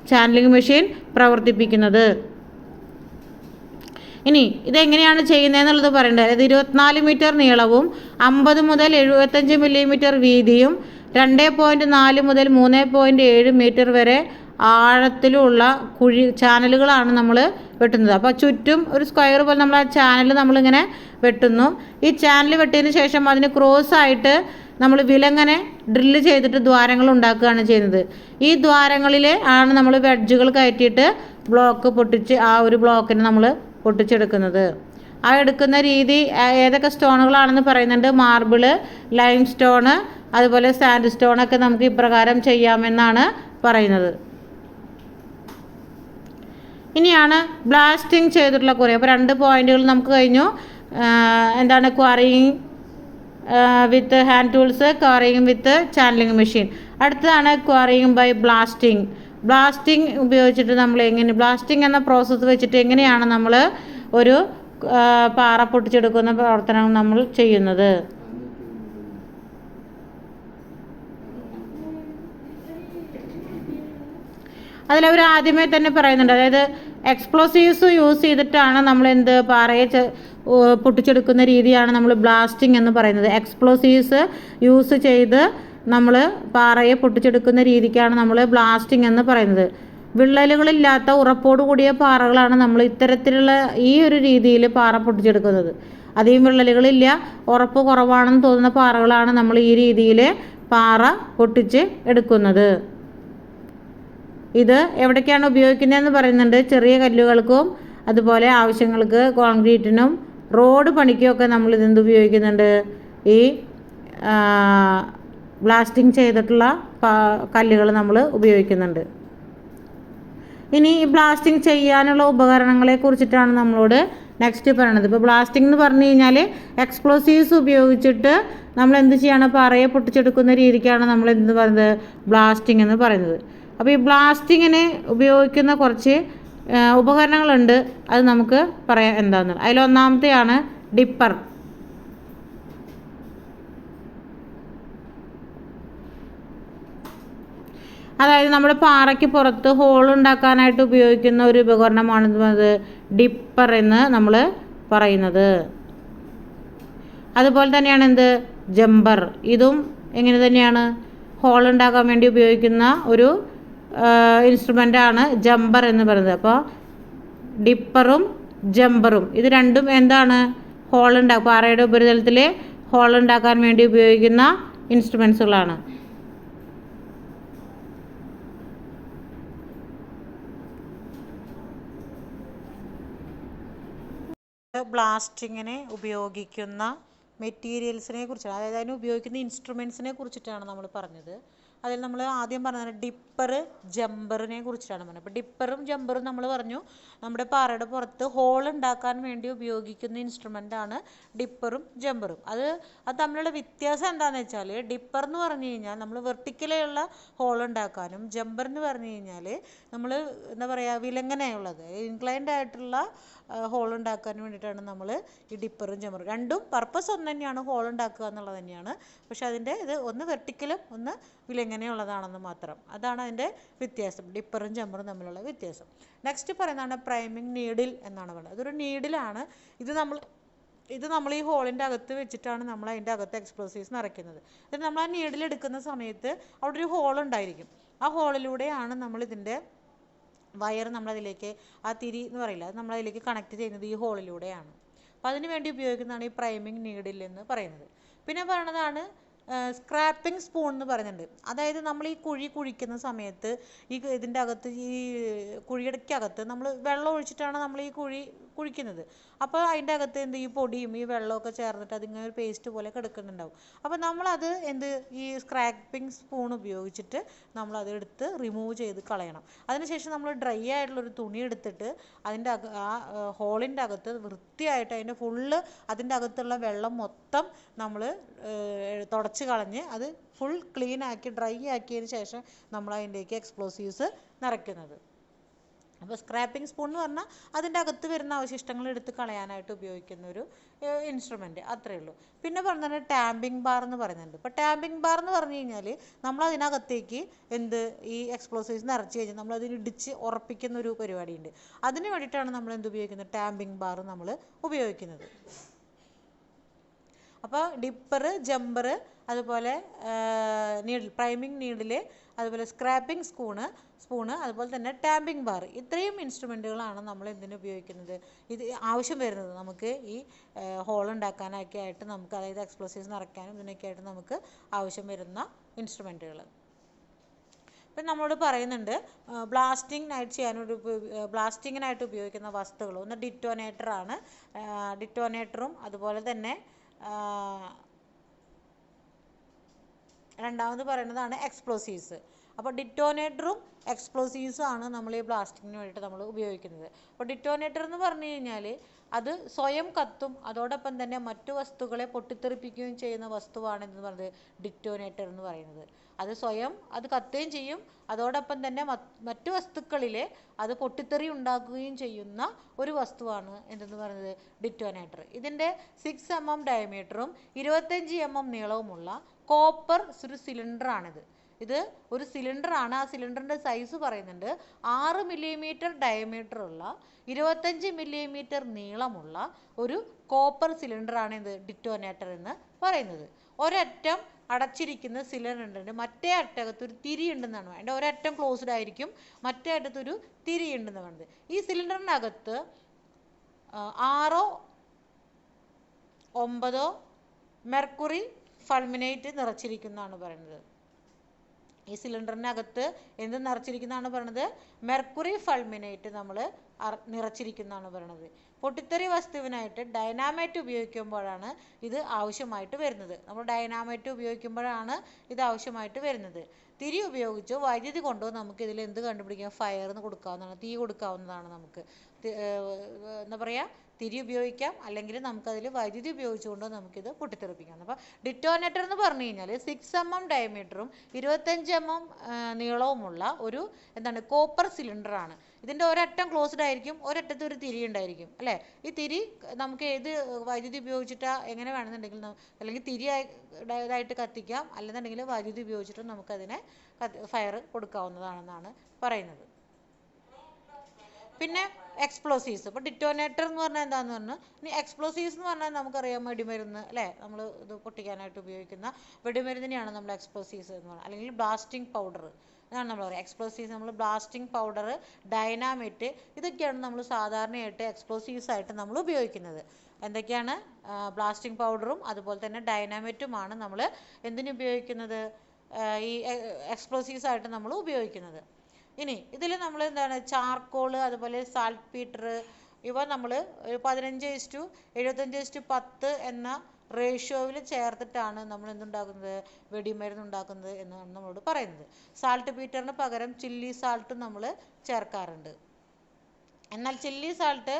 ചാനലിംഗ് മെഷീൻ പ്രവർത്തിപ്പിക്കുന്നത്. ഇനി ഇതെങ്ങനെയാണ് ചെയ്യുന്നതെന്നുള്ളത് പറയേണ്ടത്. ഇത് 24 മീറ്റർ നീളവും 50 മുതൽ 75 മില്ലിമീറ്റർ വീതിയും 2.4 മുതൽ 3.7 മീറ്റർ വരെ ആഴത്തിലുള്ള ചാനലുകളാണ് നമ്മൾ വെട്ടുന്നത്. അപ്പോൾ ചുറ്റും ഒരു സ്ക്വയർ പോലെ നമ്മൾ ആ ചാനൽ നമ്മളിങ്ങനെ വെട്ടുന്നു. ഈ ചാനൽ വെട്ടിയതിന് ശേഷം അതിന് ക്രോസ് ആയിട്ട് നമ്മൾ വിലങ്ങനെ ഡ്രില്ല് ചെയ്തിട്ട് ദ്വാരങ്ങൾ ഉണ്ടാക്കുകയാണ് ചെയ്യുന്നത്. ഈ ദ്വാരങ്ങളിൽ ആണ് നമ്മൾ വെഡ്ജുകൾ കയറ്റിയിട്ട് ബ്ലോക്ക് പൊട്ടിച്ച് ആ ഒരു ബ്ലോക്കിനെ നമ്മൾ പൊട്ടിച്ചെടുക്കുന്നത്. ആ എടുക്കുന്ന രീതി ഏതൊക്കെ സ്റ്റോണുകളാണെന്ന് പറയുന്നുണ്ട്. മാർബിള്, ലൈം സ്റ്റോണ്, അതുപോലെ സാൻഡ് സ്റ്റോണൊക്കെ നമുക്ക് ഇപ്രകാരം ചെയ്യാമെന്നാണ് പറയുന്നത്. ഇനിയാണ് ബ്ലാസ്റ്റിംഗ് ചെയ്തിട്ടുള്ള ക്വാറി. അപ്പോൾ 2 പോയിന്റുകൾ നമുക്ക് കഴിഞ്ഞു. എന്താണ് ക്വാറിയിങ് വിത്ത് ഹാൻഡ് ടൂൾസ്, ക്വാറിയിങ് വിത്ത് ചാനലിംഗ് മെഷീൻ. അടുത്തതാണ് ക്വാറിയിങ് ബൈ ബ്ലാസ്റ്റിംഗ്. ബ്ലാസ്റ്റിംഗ് ഉപയോഗിച്ചിട്ട് നമ്മൾ ബ്ലാസ്റ്റിംഗ് എന്ന പ്രോസസ്സ് വെച്ചിട്ട് എങ്ങനെയാണ് നമ്മൾ ഒരു പാറ പൊട്ടിച്ചെടുക്കുന്ന പ്രവർത്തനം നമ്മൾ ചെയ്യുന്നത്. അതിലവർ ആദ്യമേ തന്നെ പറയുന്നുണ്ട്, അതായത് എക്സ്പ്ലോസീവ്സ് യൂസ് ചെയ്തിട്ടാണ് നമ്മൾ പാറയെ പൊട്ടിച്ചെടുക്കുന്ന രീതിയാണ് നമ്മൾ ബ്ലാസ്റ്റിംഗ് എന്ന് പറയുന്നത്. എക്സ്പ്ലോസീവ്സ് യൂസ് ചെയ്ത് നമ്മൾ പാറയെ പൊട്ടിച്ചെടുക്കുന്ന രീതിക്കാണ് നമ്മൾ ബ്ലാസ്റ്റിംഗ് എന്ന് പറയുന്നത്. വിള്ളലുകളില്ലാത്ത ഉറപ്പോടു കൂടിയ പാറകളാണ് നമ്മൾ ഇത്തരത്തിലുള്ള ഈ ഒരു രീതിയിൽ പാറ പൊട്ടിച്ചെടുക്കുന്നത്. അധികം വിള്ളലുകളില്ല, ഉറപ്പ് കുറവാണെന്ന് തോന്നുന്ന പാറകളാണ് നമ്മൾ ഈ രീതിയിൽ പാറ പൊട്ടിച്ച് എടുക്കുന്നത്. ഇത് എവിടേക്കാണ് ഉപയോഗിക്കുന്നതെന്ന് പറയുന്നുണ്ട്. ചെറിയ കല്ലുകൾക്കും അതുപോലെ ആവശ്യങ്ങൾക്ക് കോൺക്രീറ്റിനും റോഡ് പണിക്കുമൊക്കെ നമ്മൾ ഇതെന്ത് ഉപയോഗിക്കുന്നുണ്ട്, ഈ ബ്ലാസ്റ്റിംഗ് ചെയ്തിട്ടുള്ള കല്ലുകൾ നമ്മൾ ഉപയോഗിക്കുന്നുണ്ട്. ഇനി ഈ ബ്ലാസ്റ്റിംഗ് ചെയ്യാനുള്ള ഉപകരണങ്ങളെ കുറിച്ചിട്ടാണ് നമ്മളോട് നെക്സ്റ്റ് പറയണത്. ഇപ്പോൾ ബ്ലാസ്റ്റിംഗ് എന്ന് പറഞ്ഞു കഴിഞ്ഞാൽ എക്സ്പ്ലോസീവ്സ് ഉപയോഗിച്ചിട്ട് നമ്മൾ എന്ത് ചെയ്യണം, പാറയെ പൊട്ടിച്ചെടുക്കുന്ന രീതിക്കാണ് നമ്മൾ എന്ത് പറയുന്നത്, ബ്ലാസ്റ്റിംഗ് എന്ന് പറയുന്നത്. അപ്പോൾ ഈ ബ്ലാസ്റ്റിങ്ങിന് ഉപയോഗിക്കുന്ന കുറച്ച് ഉപകരണങ്ങളുണ്ട്. അത് നമുക്ക് പറയാം എന്താണെന്ന്. അതിലൊന്നാമത്തെയാണ് ഡിപ്പർ. അതായത് നമ്മുടെ പാറയ്ക്ക് പുറത്ത് ഹോൾ ഉണ്ടാക്കാനായിട്ട് ഉപയോഗിക്കുന്ന ഒരു ഉപകരണമാണ് ഡിപ്പർ എന്ന് നമ്മൾ പറയുന്നത്. അതുപോലെ തന്നെയാണ് ജമ്പർ. ഇതും എങ്ങനെ തന്നെയാണ്, ഹോൾ ഉണ്ടാക്കാൻ വേണ്ടി ഉപയോഗിക്കുന്ന ഒരു ഇൻസ്ട്രുമെൻ്റാണ് ജമ്പർ എന്ന് പറയുന്നത്. അപ്പോൾ ഡിപ്പറും ജമ്പറും ഇത് രണ്ടും എന്താണ്, പാറയുടെ ഉപരിതലത്തിൽ ഹോൾ ഉണ്ടാക്കാൻ വേണ്ടി ഉപയോഗിക്കുന്ന ഇൻസ്ട്രുമെൻസുകളാണ്. ബ്ലാസ്റ്റിങ്ങിന് ഉപയോഗിക്കുന്ന മെറ്റീരിയൽസിനെ കുറിച്ചാണ്, അതായത് അതിന് ഉപയോഗിക്കുന്ന ഇൻസ്ട്രുമെൻസിനെ കുറിച്ചിട്ടാണ് നമ്മൾ പറഞ്ഞത്. അതിൽ നമ്മൾ ആദ്യം പറഞ്ഞത് ഡിപ്പർ, ജമ്പറിനെ കുറിച്ചിട്ടാണ് പറഞ്ഞത്. അപ്പോൾ ഡിപ്പറും ജമ്പറും നമ്മൾ പറഞ്ഞു നമ്മുടെ പാറയുടെ പുറത്ത് ഹോൾ ഉണ്ടാക്കാൻ വേണ്ടി ഉപയോഗിക്കുന്ന ഇൻസ്ട്രുമെൻ്റാണ് ഡിപ്പറും ജമ്പറും. അത് തമ്മിലുള്ള വ്യത്യാസം എന്താണെന്ന് വെച്ചാൽ, ഡിപ്പർ എന്ന് പറഞ്ഞു കഴിഞ്ഞാൽ നമ്മൾ വെർട്ടിക്കലുള്ള ഹോൾ ഉണ്ടാക്കാനും, ജമ്പർ എന്ന് പറഞ്ഞു കഴിഞ്ഞാൽ നമ്മൾ എന്താ പറയുക, വിലങ്ങനെയുള്ളത് ഇൻക്ലൈൻഡ് ആയിട്ടുള്ള ഹോൾ ഉണ്ടാക്കാൻ വേണ്ടിയിട്ടാണ് നമ്മൾ ഈ ഡിപ്പറും ജമ്പറും. രണ്ടും പർപ്പസ് ഒന്ന് തന്നെയാണ്, ഹോൾ ഉണ്ടാക്കുക എന്നുള്ളത് തന്നെയാണ്. പക്ഷെ അതിൻ്റെ ഇത് ഒന്ന് വെർട്ടിക്കലും ഒന്ന് വിലങ്ങനെയുള്ളതാണെന്ന് മാത്രം. അതാണ് അതിൻ്റെ വ്യത്യാസം, ഡിപ്പറും ജമ്പറും തമ്മിലുള്ള വ്യത്യാസം. നെക്സ്റ്റ് പറയുന്നതാണ് പ്രൈമിങ് നീഡിൽ എന്നാണ് പറയുന്നത്. അതൊരു നീഡിലാണ്. ഇത് നമ്മൾ ഈ ഹോളിൻ്റെ അകത്ത് വെച്ചിട്ടാണ് നമ്മൾ അതിൻ്റെ അകത്ത് എക്സ്പ്ലോസീവ്സ് നിറയ്ക്കുന്നത്. എന്നിട്ട് നമ്മൾ ആ നീഡിൽ എടുക്കുന്ന സമയത്ത് അവിടെ ഒരു ഹോൾ ഉണ്ടായിരിക്കും. ആ ഹോളിലൂടെയാണ് നമ്മൾ ഇതിൻ്റെ വയർ നമ്മളതിലേക്ക് ആ തിരി എന്ന് പറയില്ല അത് നമ്മളതിലേക്ക് കണക്ട് ചെയ്യുന്നത് ഈ ഹോളിലൂടെയാണ്. അപ്പോൾ അതിന് വേണ്ടി ഉപയോഗിക്കുന്നതാണ് ഈ പ്രൈമിങ് നീഡിൽ എന്ന് പറയുന്നത്. പിന്നെ പറയുന്നതാണ് സ്ക്രാപ്പിംഗ് സ്പൂൺ എന്ന് പറയുന്നുണ്ട്. അതായത് നമ്മൾ ഈ കുഴി കുഴിക്കുന്ന സമയത്ത് ഇതിൻ്റെ അകത്ത് ഈ കുഴിയുടെക്കകത്ത് നമ്മൾ വെള്ളം ഒഴിച്ചിട്ടാണ് നമ്മൾ ഈ കുഴി കുഴിക്കുന്നത്. അപ്പോൾ അതിൻ്റെ അകത്ത് ഈ പൊടിയും ഈ വെള്ളമൊക്കെ ചേർന്നിട്ട് അതിങ്ങനെ ഒരു പേസ്റ്റ് പോലെ കിടക്കുന്നുണ്ടാവും. അപ്പോൾ നമ്മളത് ഈ സ്ക്രാപ്പിംഗ് സ്പൂൺ ഉപയോഗിച്ചിട്ട് നമ്മളത് എടുത്ത് റിമൂവ് ചെയ്ത് കളയണം. അതിനുശേഷം നമ്മൾ ഡ്രൈ ആയിട്ടുള്ളൊരു തുണി എടുത്തിട്ട് അതിൻ്റെ ആ ഹോളിൻ്റെ അകത്ത് വൃത്തിയായിട്ട് അതിൻ്റെ ഫുള്ള് അതിൻ്റെ അകത്തുള്ള വെള്ളം മൊത്തം നമ്മൾ തുടച്ച് കളഞ്ഞ് അത് ഫുൾ ക്ലീൻ ആക്കി ഡ്രൈ ആക്കിയതിന് ശേഷം നമ്മൾ അതിൻ്റെയൊക്കെ എക്സ്പ്ലോസീവ്സ് നിറയ്ക്കുന്നത്. അപ്പോൾ സ്ക്രാപ്പിംഗ് സ്പൂൺ എന്ന് പറഞ്ഞാൽ അതിൻ്റെ അകത്ത് വരുന്ന അവശിഷ്ടങ്ങൾ എടുത്ത് കളയാനായിട്ട് ഉപയോഗിക്കുന്ന ഒരു ഇൻസ്ട്രുമെൻറ്റ്, അത്രയേ ഉള്ളൂ. പിന്നെ പറഞ്ഞാൽ ടാമ്പിംഗ് ബാർ എന്ന് പറയുന്നുണ്ട്. ഇപ്പോൾ ടാമ്പിംഗ് ബാർ എന്ന് പറഞ്ഞു കഴിഞ്ഞാൽ നമ്മൾ അതിനകത്തേക്ക് ഈ എക്സ്പ്ലോസീവ്സ് നിറച്ച് കഴിഞ്ഞാൽ നമ്മൾ അതിന് ഇടിച്ച് ഉറപ്പിക്കുന്ന ഒരു പരിപാടിയുണ്ട്. അതിന് വേണ്ടിയിട്ടാണ് നമ്മൾ ഉപയോഗിക്കുന്നത് ടാമ്പിംഗ് ബാർ നമ്മൾ ഉപയോഗിക്കുന്നത്. അപ്പോൾ ഡിപ്പർ, ജമ്പർ, അതുപോലെ നീഡിൽ, പ്രൈമിംഗ് നീഡിൽ, അതുപോലെ സ്ക്രാപ്പിംഗ് സ്പൂണ്, അതുപോലെ തന്നെ ടാമ്പിംഗ് ബാർ, ഇത്രയും ഇൻസ്ട്രുമെൻറ്റുകളാണ് നമ്മൾ എന്തിനു ഉപയോഗിക്കുന്നത്, ഇത് ആവശ്യം വരുന്നത് നമുക്ക് ഈ ഹോൾ ഉണ്ടാക്കാനൊക്കെ ആയിട്ട് നമുക്ക്, അതായത് എക്സ്പ്ലോസീവ്സ് നിറയ്ക്കാനും ഇതിനൊക്കെ ആയിട്ട് നമുക്ക് ആവശ്യം വരുന്ന ഇൻസ്ട്രുമെൻറ്റുകൾ. ഇപ്പം നമ്മളോട് പറയുന്നുണ്ട് ബ്ലാസ്റ്റിങ്ങിനായിട്ട് ഉപയോഗിക്കുന്ന വസ്തുക്കൾ. ഒന്ന് ഡിറ്റോനേറ്ററാണ്, ഡിറ്റോനേറ്ററും അതുപോലെ തന്നെ രണ്ടാമത് പറയുന്നതാണ് എക്സ്പ്ലോസീവ്സ്. അപ്പോൾ ഡിറ്റോനേറ്ററും എക്സ്പ്ലോസീവ്സും ആണ് നമ്മൾ ഈ ബ്ലാസ്റ്റിങ്ങിന് വേണ്ടിയിട്ട് നമ്മൾ ഉപയോഗിക്കുന്നത്. അപ്പോൾ ഡിറ്റോനേറ്റർ എന്ന് പറഞ്ഞു കഴിഞ്ഞാൽ അത് സ്വയം കത്തും, അതോടൊപ്പം തന്നെ മറ്റു വസ്തുക്കളെ പൊട്ടിത്തെറിപ്പിക്കുകയും ചെയ്യുന്ന വസ്തുവാണ് എന്ന് പറയുന്നത് ഡിറ്റോനേറ്റർ എന്ന് പറയുന്നത്. അത് സ്വയം അത് കത്തുകയും ചെയ്യും, അതോടൊപ്പം തന്നെ മറ്റു വസ്തുക്കളിൽ അത് പൊട്ടിത്തെറി ഉണ്ടാക്കുകയും ചെയ്യുന്ന ഒരു വസ്തുവാണ് എന്തെന്ന് പറയുന്നത് ഡിറ്റോനേറ്റർ. ഇതിൻ്റെ 6 mm ഡയമീറ്ററും 25 mm നീളവുമുള്ള കോപ്പർ ഒരു സിലിണ്ടറാണിത്. ഇത് ഒരു സിലിണ്ടറാണ്. ആ സിലിണ്ടറിൻ്റെ സൈസ് പറയുന്നുണ്ട് 6 mm ഡയമീറ്ററുള്ള 25 mm നീളമുള്ള ഒരു കോപ്പർ സിലിണ്ടറാണ് ഇത് ഡിറ്റോനേറ്റർ എന്ന് പറയുന്നത്. ഒരറ്റം അടച്ചിരിക്കുന്ന സിലിണ്ടറിൻ്റെ മറ്റേ അറ്റത്തൊരു തിരി ഉണ്ടെന്നാണ്. അതിൻ്റെ ഒരറ്റം ക്ലോസ്ഡ് ആയിരിക്കും, മറ്റേ അറ്റത്തൊരു തിരി ഉണ്ടെന്ന് പറയുന്നത്. ഈ സിലിണ്ടറിനകത്ത് 6 or 9 മെർക്കുറി ഫൾമിനേറ്റ് നിറച്ചിരിക്കുന്നതാണ് പറയുന്നത്. ഈ സിലിണ്ടറിനകത്ത് എന്ത് നിറച്ചിരിക്കുന്നതാണ് പറയുന്നത്? മെർക്കുറി ഫൾമിനേറ്റ് നമ്മൾ നിറച്ചിരിക്കുന്നതാണ് പറയുന്നത്. പൊട്ടിത്തെറി വസ്തുവിനായിട്ട് ഡൈനാമൈറ്റ് ഉപയോഗിക്കുമ്പോഴാണ് ഇത് ആവശ്യമായിട്ട് വരുന്നത്. നമ്മൾ ഡൈനാമൈറ്റ് ഉപയോഗിക്കുമ്പോഴാണ് ഇത് ആവശ്യമായിട്ട് വരുന്നത്. തിരി ഉപയോഗിച്ചോ വൈദ്യുതി കൊണ്ടോ നമുക്ക് ഇതിൽ എന്ത് കണ്ടുപിടിക്കാം? ഫയറിന് കൊടുക്കാവുന്നതാണ്, തീ കൊടുക്കാവുന്നതാണ്. നമുക്ക് എന്താ പറയുക, തിരി ഉപയോഗിക്കാം, അല്ലെങ്കിൽ നമുക്കതിൽ വൈദ്യുതി ഉപയോഗിച്ചുകൊണ്ടോ നമുക്കിത് പൊട്ടിത്തെറിപ്പിക്കാം. അപ്പോൾ ഡിറ്റോനേറ്റർ എന്ന് പറഞ്ഞു കഴിഞ്ഞാൽ 6 mm ഡയമീറ്ററും 25 mm നീളവുമുള്ള ഒരു കോപ്പർ സിലിണ്ടറാണ്. ഇതിൻ്റെ ഒരറ്റം ക്ലോസ്ഡ് ആയിരിക്കും, ഒരറ്റത്ത് ഒരു തിരി ഉണ്ടായിരിക്കും അല്ലേ. ഈ തിരി നമുക്ക് ഏത് വൈദ്യുതി ഉപയോഗിച്ചിട്ടാണ് എങ്ങനെ വേണമെന്നുണ്ടെങ്കിൽ, അല്ലെങ്കിൽ തിരി ഇതായിട്ട് കത്തിക്കാം, അല്ലെന്നുണ്ടെങ്കിൽ വൈദ്യുതി ഉപയോഗിച്ചിട്ട് നമുക്കതിനെ ഫയർ കൊടുക്കാവുന്നതാണെന്നാണ് പറയുന്നത്. പിന്നെ എക്സ്പ്ലോസീവ്സ്. ഇപ്പോൾ ഡിറ്റോനേറ്റർ എന്ന് പറഞ്ഞാൽ എന്താണെന്ന് പറഞ്ഞാൽ, ഇനി എക്സ്പ്ലോസീവ്സ് എന്ന് പറഞ്ഞാൽ നമുക്കറിയാം വെടിമരുന്ന് അല്ലേ, നമ്മൾ ഇത് പൊട്ടിക്കാനായിട്ട് ഉപയോഗിക്കുന്ന വെടിമരുന്നിനെയാണ് നമ്മൾ എക്സ്പ്ലോസീവ്സ് എന്ന് പറയുന്നത്, അല്ലെങ്കിൽ ബ്ലാസ്റ്റിംഗ് പൗഡർ എന്നാണ് നമ്മൾ പറയുക. എക്സ്പ്ലോസീവ്സ് നമ്മൾ ബ്ലാസ്റ്റിംഗ് പൗഡർ, ഡൈനാമിറ്റ്, ഇതൊക്കെയാണ് നമ്മൾ സാധാരണയായിട്ട് എക്സ്പ്ലോസീവ്സ് ആയിട്ട് നമ്മൾ ഉപയോഗിക്കുന്നത്. എന്തൊക്കെയാണ്? ബ്ലാസ്റ്റിംഗ് പൗഡറും അതുപോലെ തന്നെ ഡൈനാമിറ്റുമാണ് നമ്മൾ എന്തിനു ഉപയോഗിക്കുന്നത്? ഈ എക്സ്പ്ലോസീവ്സ് ആയിട്ട് നമ്മൾ ഉപയോഗിക്കുന്നത്. ഇനി ഇതിൽ നമ്മൾ ചാർക്കോള്, അതുപോലെ സാൾട്ട് പീറ്റർ, ഇവ നമ്മൾ 15:75:10 എന്ന റേഷ്യോയിൽ ചേർത്തിട്ടാണ് നമ്മൾ എന്തുണ്ടാക്കുന്നത്? വെടിമരുന്ന് ഉണ്ടാക്കുന്നത് എന്നാണ് നമ്മളോട് പറയുന്നത്. സാൾട്ട് പീറ്ററിന് പകരം ചില്ലി സാൾട്ട് നമ്മൾ ചേർക്കാറുണ്ട്. എന്നാൽ ചില്ലി സാൾട്ട്